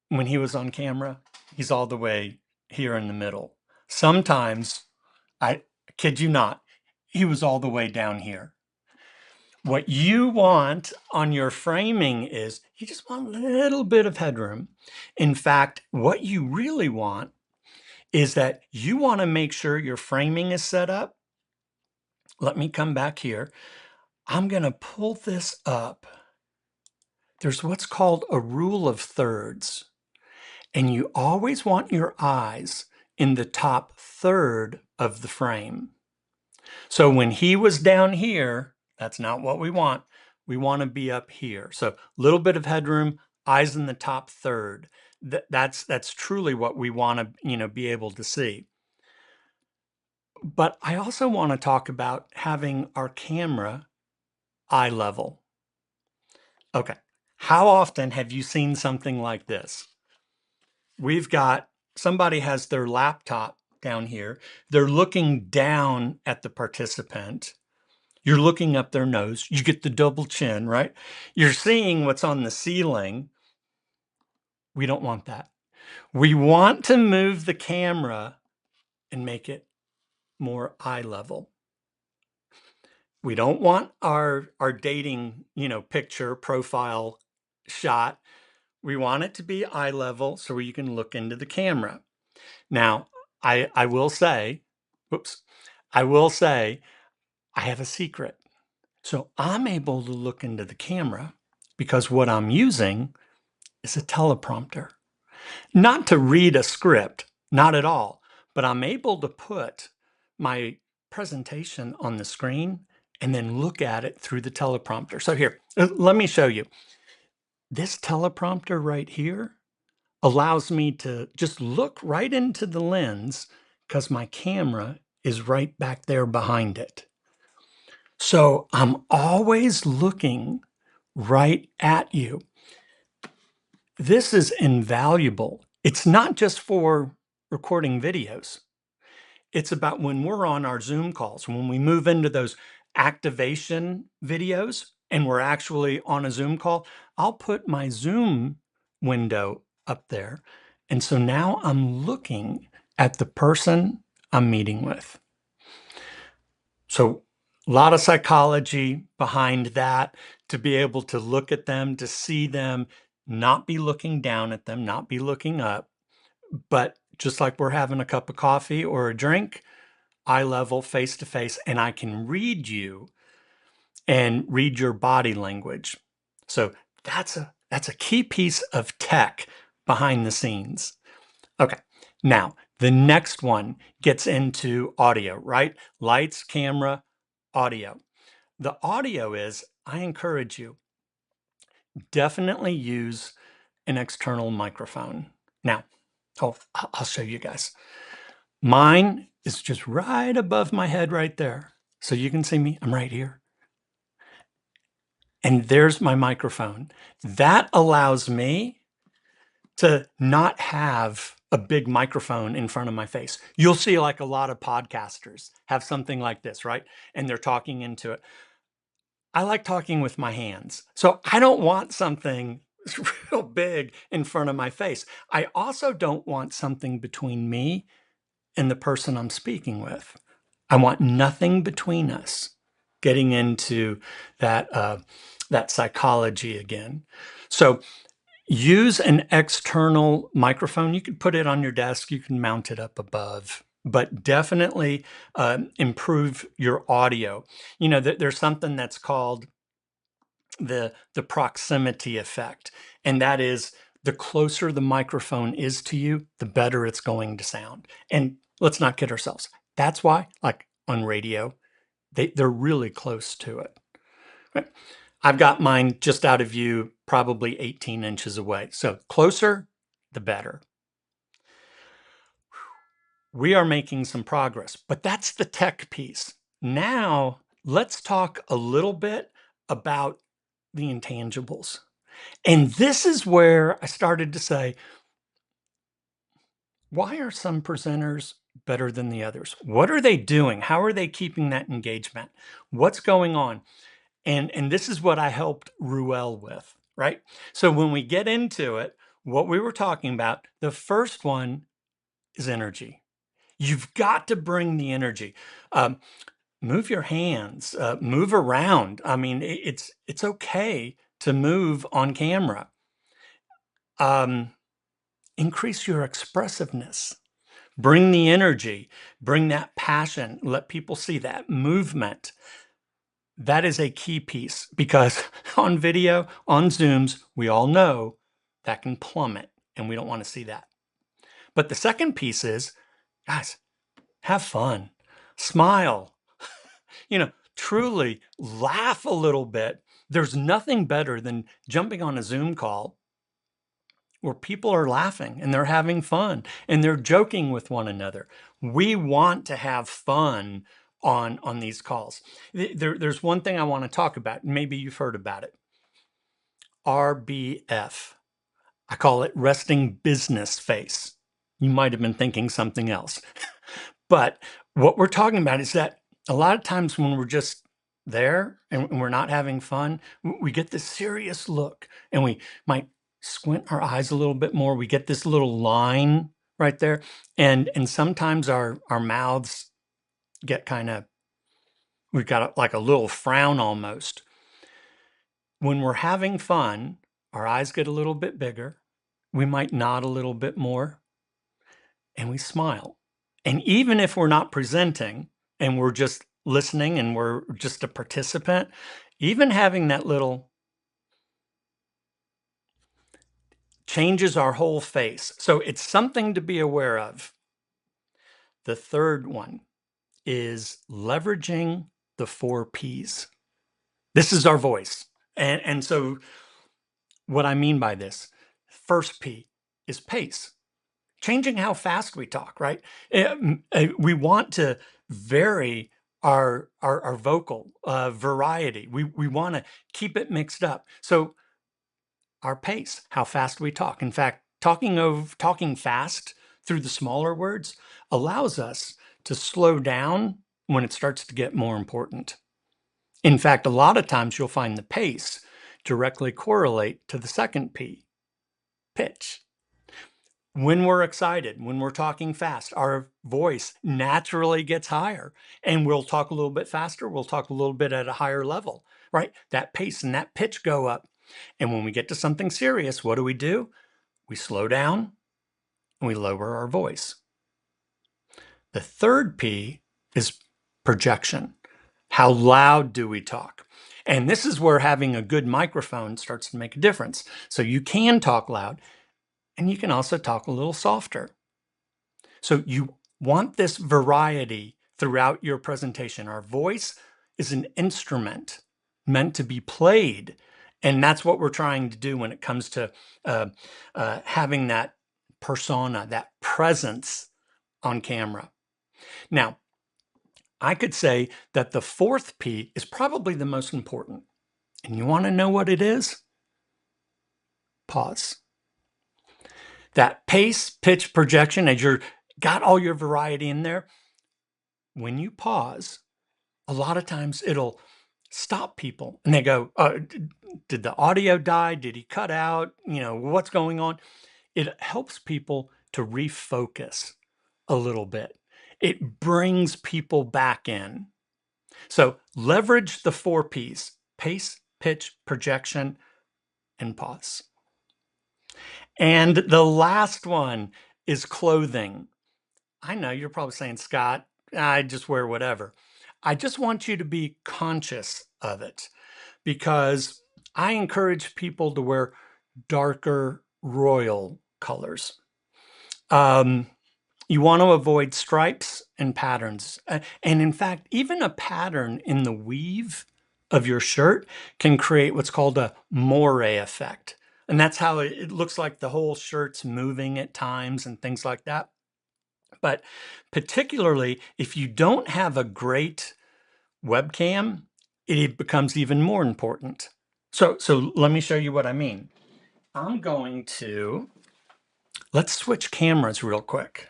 When he was on camera, he's all the way here in the middle. Sometimes, I kid you not, he was all the way down here. What you want on your framing is you just want a little bit of headroom. In fact, what you really want is that you want to make sure your framing is set up. Let me come back here. I'm going to pull this up. There's what's called a rule of thirds. And you always want your eyes in the top third of the frame. So when he was down here, that's not what we want. We want to be up here. So a little bit of headroom, eyes in the top third. That's truly what we want to, be able to see. But I also want to talk about having our camera eye level. Okay. How often have you seen something like this? We've got somebody has their laptop down here. They're looking down at the participant. You're looking up their nose. You get the double chin, right? You're seeing what's on the ceiling. We don't want that. We want to move the camera and make it more eye level. We don't want our dating, picture profile shot. We want it to be eye level so you can look into the camera. Now, I will say, I have a secret. So I'm able to look into the camera because what I'm using is a teleprompter. Not to read a script, not at all, but I'm able to put my presentation on the screen and then look at it through the teleprompter. So here, let me show you. This teleprompter right here allows me to just look right into the lens because my camera is right back there behind it. So I'm always looking right at you. This is invaluable. It's not just for recording videos. It's about when we're on our Zoom calls, when we move into those activation videos and we're actually on a Zoom call, I'll put my Zoom window up there. And so now I'm looking at the person I'm meeting with. So a lot of psychology behind that, to be able to look at them, to see them, not be looking down at them, not be looking up, but just like we're having a cup of coffee or a drink, eye level, face to face, and I can read you and read your body language. So that's a key piece of tech behind the scenes. Okay, now the next one gets into audio, right? Lights, camera, audio. The audio is, I encourage you, definitely use an external microphone. Now, I'll show you guys. Mine is just right above my head right there. So you can see me, I'm right here. And there's my microphone. That allows me to not have a big microphone in front of my face. You'll see like a lot of podcasters have something like this, right? And they're talking into it. I like talking with my hands. So I don't want something real big in front of my face. I also don't want something between me and the person I'm speaking with. I want nothing between us. Getting into that psychology again. So use an external microphone. You could put it on your desk. You can mount it up above, but definitely improve your audio. You know, there's something that's called the proximity effect, and that is the closer the microphone is to you, the better it's going to sound. And let's not kid ourselves. That's why, like on radio, they're really close to it. Right? I've got mine just out of view, probably 18 inches away. So closer, the better. We are making some progress, but that's the tech piece. Now, let's talk a little bit about the intangibles. And this is where I started to say, why are some presenters better than the others? What are they doing? How are they keeping that engagement? What's going on? And this is what I helped Ruel with, right? So when we get into it, what we were talking about, the first one is energy. You've got to bring the energy. Move your hands, move around. I mean, it's okay to move on camera. Increase your expressiveness. Bring the energy, bring that passion, let people see that movement. That is a key piece because on video, on Zooms, we all know that can plummet and we don't want to see that. But the second piece is, guys, have fun, smile, truly laugh a little bit. There's nothing better than jumping on a Zoom call where people are laughing and they're having fun and they're joking with one another. We want to have fun on these calls. There's one thing I want to talk about. Maybe you've heard about it. RBF. I call it resting business face. You might have been thinking something else. But what we're talking about is that a lot of times when we're just there and we're not having fun, we get this serious look and we might squint our eyes a little bit more. We get this little line right there. And sometimes our mouths get we've got like a little frown almost. When we're having fun, our eyes get a little bit bigger. We might nod a little bit more and we smile. And even if we're not presenting and we're just listening and we're just a participant, even having that little changes our whole face. So it's something to be aware of. The third one is leveraging the 4 Ps. This is our voice. And so what I mean by this, first P is pace. Changing how fast we talk, right? We want to vary our vocal variety. We want to keep it mixed up. So our pace, how fast we talk. In fact, talking fast through the smaller words allows us to slow down when it starts to get more important. In fact, a lot of times you'll find the pace directly correlate to the second P, pitch. When we're excited, when we're talking fast, our voice naturally gets higher, and we'll talk a little bit faster. We'll talk a little bit at a higher level, right? That pace and that pitch go up. And when we get to something serious, what do? We slow down and we lower our voice. The third P is projection. How loud do we talk? And this is where having a good microphone starts to make a difference. So you can talk loud, and you can also talk a little softer. So you want this variety throughout your presentation. Our voice is an instrument meant to be played. And that's what we're trying to do when it comes to having that persona, that presence on camera. Now, I could say that the fourth P is probably the most important. And you want to know what it is? Pause. That pace, pitch, projection, as you're got all your variety in there, when you pause, a lot of times it'll stop people and they go, did the audio die? Did he cut out? What's going on? It helps people to refocus a little bit. It brings people back in. So leverage the 4 Ps: pace, pitch, projection, and pause. And the last one is clothing. I know you're probably saying, Scott, I just wear whatever. I just want you to be conscious of it, because I encourage people to wear darker royal colors. You want to avoid stripes and patterns. And in fact, even a pattern in the weave of your shirt can create what's called a moire effect. And that's how it looks like the whole shirt's moving at times and things like that. But particularly if you don't have a great webcam, it becomes even more important. So let me show you what I mean. Let's switch cameras real quick.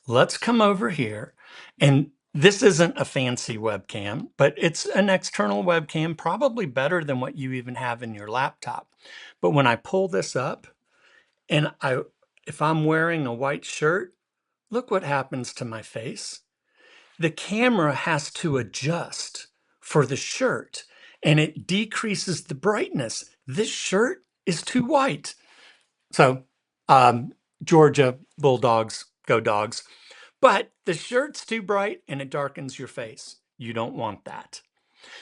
Let's come over here, and this isn't a fancy webcam, but it's an external webcam, probably better than what you even have in your laptop. But when I pull this up, and if I'm wearing a white shirt, look what happens to my face. The camera has to adjust for the shirt, and it decreases the brightness. This shirt is too white. So, Georgia Bulldogs, go dogs. But the shirt's too bright and it darkens your face. You don't want that.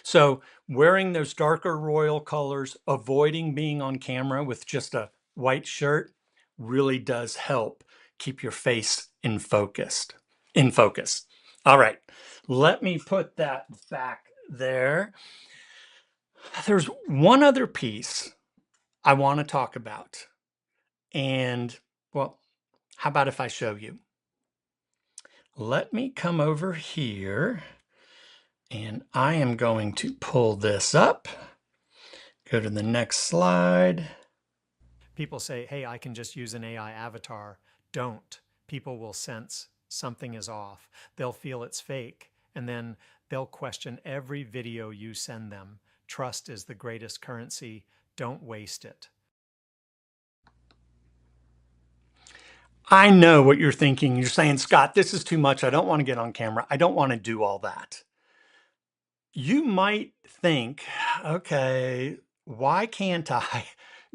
So wearing those darker royal colors, avoiding being on camera with just a white shirt really does help keep your face in focus. All right, let me put that back there. There's one other piece I want to talk about. And, well, how about if I show you? Let me come over here, and I am going to pull this up. Go to the next slide. People say, hey, I can just use an AI avatar. Don't. People will sense something is off. They'll feel it's fake, and then they'll question every video you send them. Trust is the greatest currency. Don't waste it. I know what you're thinking. You're saying, Scott, this is too much. I don't want to get on camera. I don't want to do all that. You might think, okay, why can't I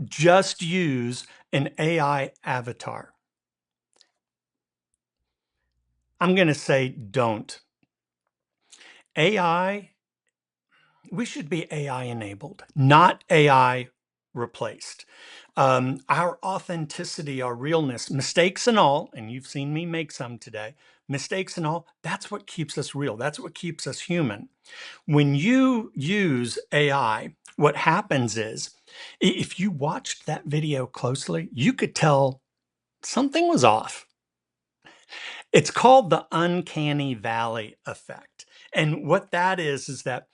just use an AI avatar? I'm going to say don't. AI, we should be AI enabled, not AI replaced. Our authenticity, our realness, mistakes and all, and you've seen me make some today, mistakes and all, that's what keeps us real. That's what keeps us human. When you use AI, what happens is, if you watched that video closely, you could tell something was off. It's called the uncanny valley effect. And what that is that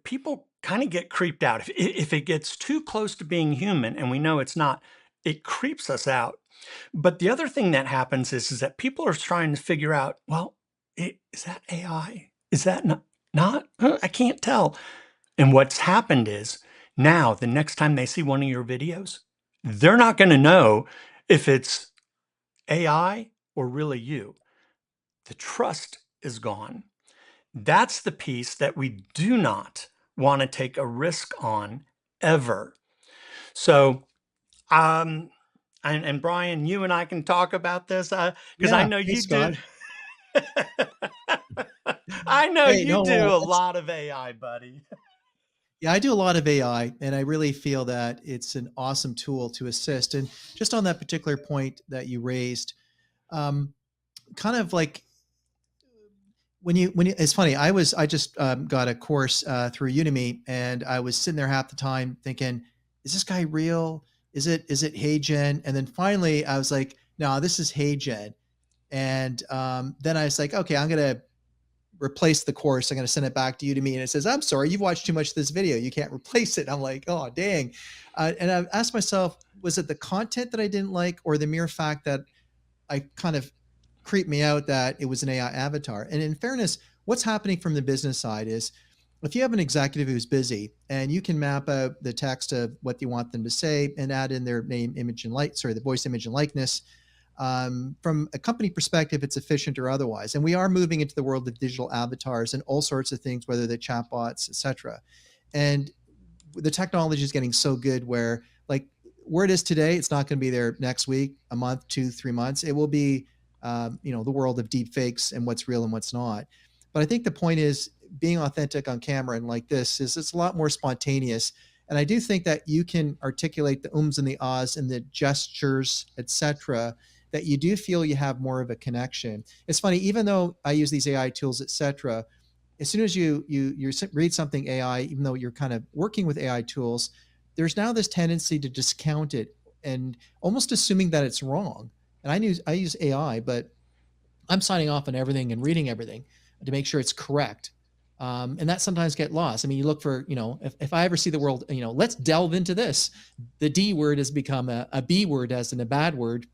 people kind of get creeped out. If it gets too close to being human, and we know it's not, it creeps us out. But the other thing that happens is that people are trying to figure out, well, is that AI? Is that not? Not, I can't tell. And what's happened is now the next time they see one of your videos, they're not going to know if it's AI or really you. The trust is gone. That's the piece that we do not want to take a risk on ever. So, and Brian, you and I can talk about this because I Yeah. know Hey, you do. Scott. I know Hey, you no, do a that's, lot of AI, buddy. yeah, I do a lot of AI, and I really feel that it's an awesome tool to assist. And just on that particular point that you raised, um, kind of like it's funny. I just got a course through Udemy, and I was sitting there half the time thinking, is this guy real? Is it HeyGen? And then finally, I was like, no, this is HeyGen. And then I was like, okay, I'm gonna replace the course. I'm gonna send it back to Udemy, and it says, I'm sorry, you've watched too much of this video. You can't replace it. I'm like, oh dang. And I've asked myself, was it the content that I didn't like, or the mere fact that I kind of creeped me out that it was an AI avatar? And in fairness, what's happening from the business side is if you have an executive who's busy and you can map out the text of what you want them to say and add in their name, image, and the voice, image, and likeness. From a company perspective, it's efficient or otherwise. And we are moving into the world of digital avatars and all sorts of things, whether they're chatbots, et cetera. And the technology is getting so good where like where it is today, it's not going to be there next week, a month, 2 3 months. It will be the world of deep fakes and what's real and what's not. But I think the point is being authentic on camera and like this is it's a lot more spontaneous. And I do think that you can articulate the ums and the ahs and the gestures, etc., that you do feel you have more of a connection. It's funny, even though I use these AI tools, etc., as soon as you read something AI, even though you're kind of working with AI tools, there's now this tendency to discount it and almost assuming that it's wrong. And I use AI, but I'm signing off on everything and reading everything to make sure it's correct. And that sometimes get lost. I mean, you look for, if I ever see the world, let's delve into this. The D word has become a B word as in a bad word,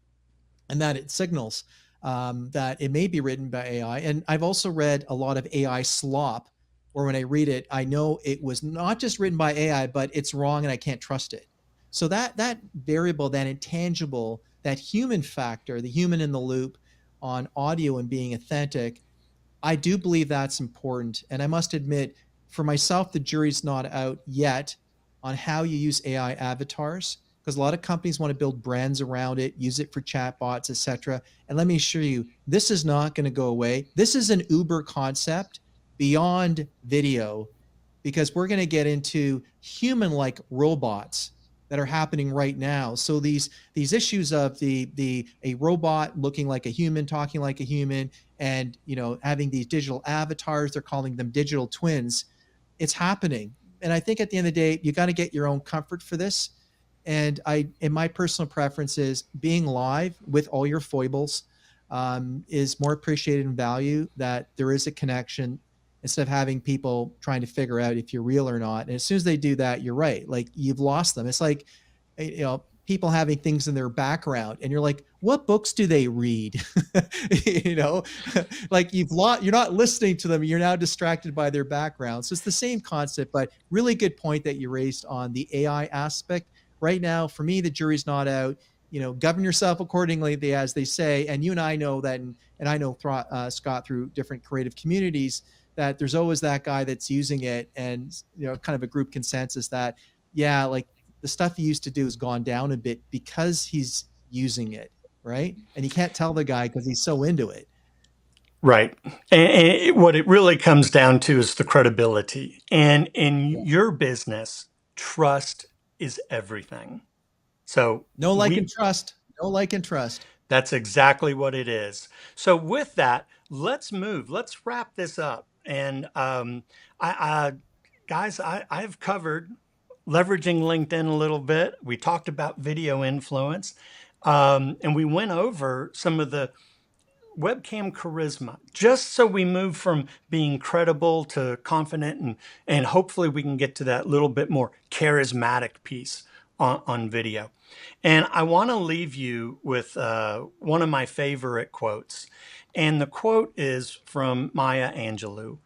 and that it signals that it may be written by AI. And I've also read a lot of AI slop, where when I read it, I know it was not just written by AI, but it's wrong and I can't trust it. So that variable, that intangible, that human factor, the human in the loop on audio and being authentic, I do believe that's important. And I must admit, for myself, the jury's not out yet on how you use AI avatars, because a lot of companies want to build brands around it, use it for chatbots, etc. And let me assure you, this is not going to go away. This is an Uber concept beyond video, because we're going to get into human-like robots that are happening right now. So these issues of the a robot looking like a human, talking like a human, and having these digital avatars, they're calling them digital twins. It's happening. And I think at the end of the day, you got to get your own comfort for this. And in my personal preference is being live with all your foibles is more appreciated and value, that there is a connection instead of having people trying to figure out if you're real or not. And as soon as they do that, you're right. Like you've lost them. It's like, people having things in their background and you're like, what books do they read? you know, like you're not listening to them. You're now distracted by their background. So it's the same concept, but really good point that you raised on the AI aspect. Right now, for me, the jury's not out. Govern yourself accordingly, as they say. And you and I know that, and I know Scott through different creative communities, that there's always that guy that's using it, and kind of a group consensus that, yeah, like the stuff he used to do has gone down a bit because he's using it, right? And you can't tell the guy because he's so into it. Right. And what it really comes down to is the credibility. And in Yeah. your business, trust is everything. So No like and trust. No like and trust. that's exactly what it is. So with that, let's move. Let's wrap this up. And guys, I've covered leveraging LinkedIn a little bit. We talked about video influence, and we went over some of the webcam charisma, just so we move from being credible to confident, and hopefully we can get to that little bit more charismatic piece on video. And I want to leave you with one of my favorite quotes. And the quote is from Maya Angelou.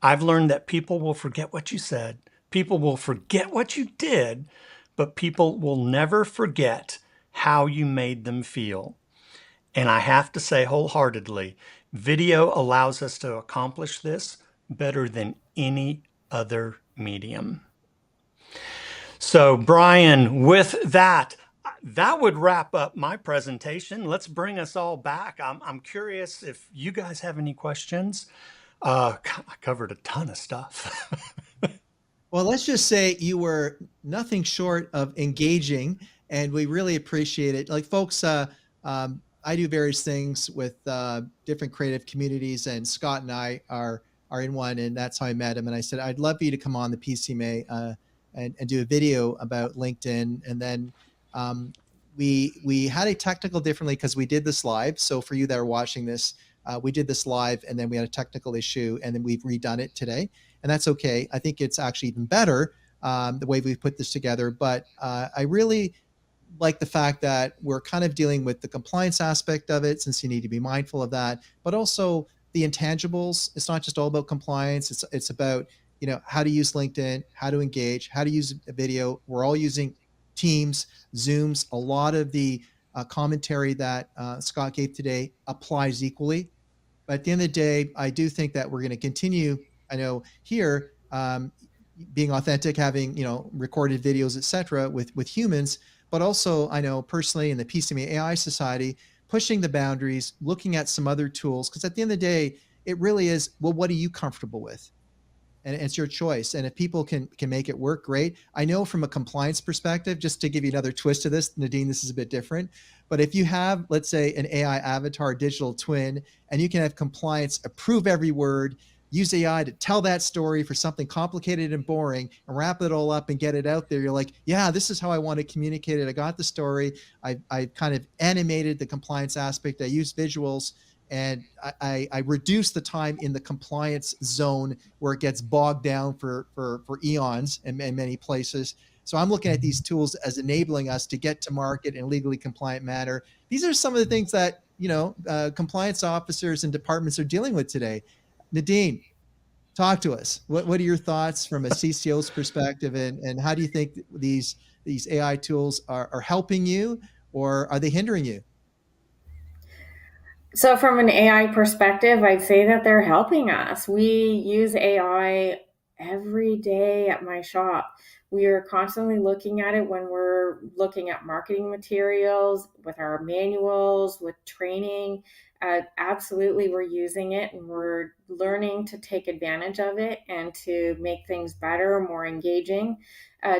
I've learned that people will forget what you said, people will forget what you did, but people will never forget how you made them feel. And I have to say wholeheartedly, video allows us to accomplish this better than any other medium. So, Brian, with that, that would wrap up my presentation. Let's bring us all back. I'm curious if you guys have any questions. I covered a ton of stuff. Well, let's just say you were nothing short of engaging, and we really appreciate it. Like, folks, I do various things with different creative communities, and Scott and I are in one, and that's how I met him. And I said, I'd love for you to come on the PCMA and do a video about LinkedIn. And then we had a technical differently because we did this live. So for you that are watching this, we did this live, and then we had a technical issue, and then we've redone it today, and that's okay. I think it's actually even better the way we've put this together. But I really like the fact that we're kind of dealing with the compliance aspect of it, since you need to be mindful of that, but also the intangibles. It's not just all about compliance. It's about, you know, how to use LinkedIn, how to engage, how to use a video. We're all using Teams, Zooms. A lot of the commentary that Scott gave today applies equally. But at the end of the day, I do think that we're going to continue. I know here, being authentic, having, you know, recorded videos, etc., with humans, but also I know personally in the PCMA AI Society, pushing the boundaries, looking at some other tools, because at the end of the day, it really is, well, what are you comfortable with? And it's your choice. And if people can make it work, great. I know from a compliance perspective, just to give you another twist to this, Nadine, this is a bit different. But if you have, let's say, an AI avatar digital twin, and you can have compliance approve every word, use AI to tell that story for something complicated and boring, and wrap it all up and get it out there, you're like, yeah, this is how I want to communicate it. I got the story. I kind of animated the compliance aspect. I used visuals, and I reduce the time in the compliance zone where it gets bogged down for eons in many places. So I'm looking at these tools as enabling us to get to market in a legally compliant manner. These are some of the things that, you know, compliance officers and departments are dealing with today. Nadine, talk to us. What are your thoughts from a CCO's perspective, and how do you think these AI tools are helping you, or are they hindering you? So, from an AI perspective, I'd say that they're helping us. We use AI every day at my shop. We are constantly looking at it when we're looking at marketing materials, with our manuals, with training. Absolutely, we're using it, and we're learning to take advantage of it and to make things better, more engaging,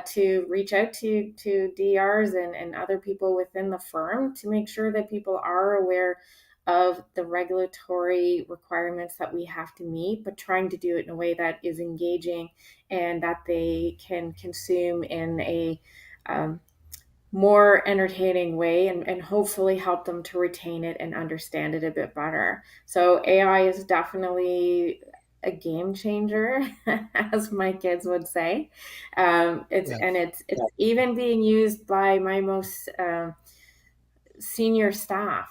to reach out to DRs and other people within the firm to make sure that people are aware of the regulatory requirements that we have to meet, but trying to do it in a way that is engaging and that they can consume in a more entertaining way, and hopefully help them to retain it and understand it a bit better. So AI is definitely a game changer, as my kids would say. Yeah. It's even being used by my most senior staff.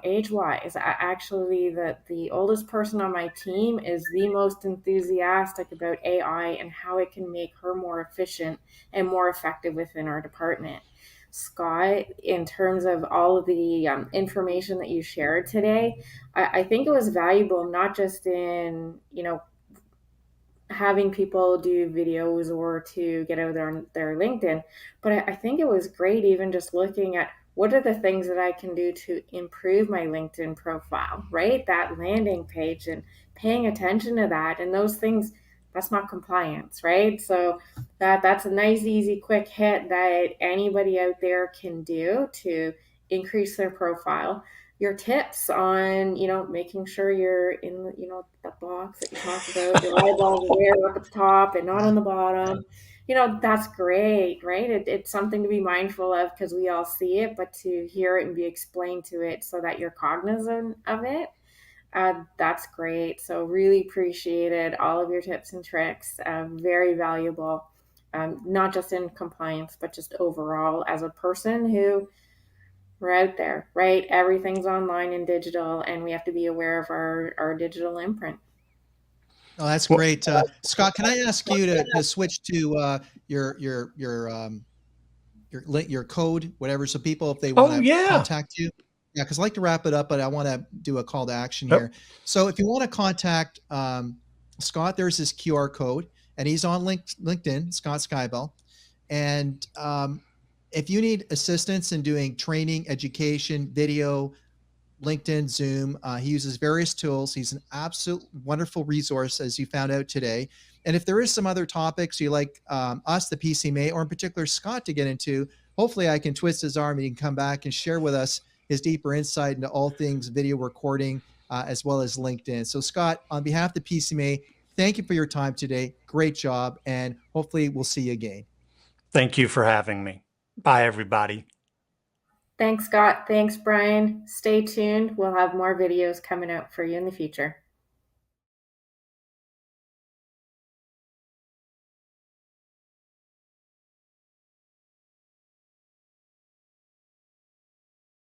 Age wise, actually, the oldest person on my team is the most enthusiastic about AI and how it can make her more efficient and more effective within our department. Scott, in terms of all of the information that you shared today, I think it was valuable, not just in, having people do videos or to get out there on their LinkedIn. But I think it was great even just looking at what are the things that I can do to improve my LinkedIn profile, right? That landing page, and paying attention to that. And those things, that's not compliance, right? So that's a nice, easy, quick hit that anybody out there can do to increase their profile. Your tips on, making sure you're in the, the box that you talked about, your eyeballs are there up at the top and not on the bottom. That's great, right? It's something to be mindful of because we all see it, but to hear it and be explained to it so that you're cognizant of it, that's great. So really appreciated all of your tips and tricks. Very valuable, not just in compliance, but just overall as a person who, we're out there, right? Everything's online and digital, and we have to be aware of our digital imprint. Oh, that's Well, great. Scott, can I ask you to switch to your link, your code, whatever, so people, if they want oh to yeah. contact you? Yeah, because I like to wrap it up, but I want to do a call to action Yep. here. So if you want to contact Scott, there's this QR code, and he's on LinkedIn, Scott Skybell. And if you need assistance in doing training, education, video, LinkedIn, Zoom. He uses various tools. He's an absolute wonderful resource, as you found out today. And if there is some other topics you like us, the PCMA, or in particular Scott, to get into, hopefully I can twist his arm and he can come back and share with us his deeper insight into all things video recording, as well as LinkedIn. So Scott, on behalf of the PCMA, thank you for your time today. Great job. And hopefully we'll see you again. Thank you for having me. Bye, everybody. Thanks, Scott. Thanks, Brian. Stay tuned. We'll have more videos coming out for you in the future.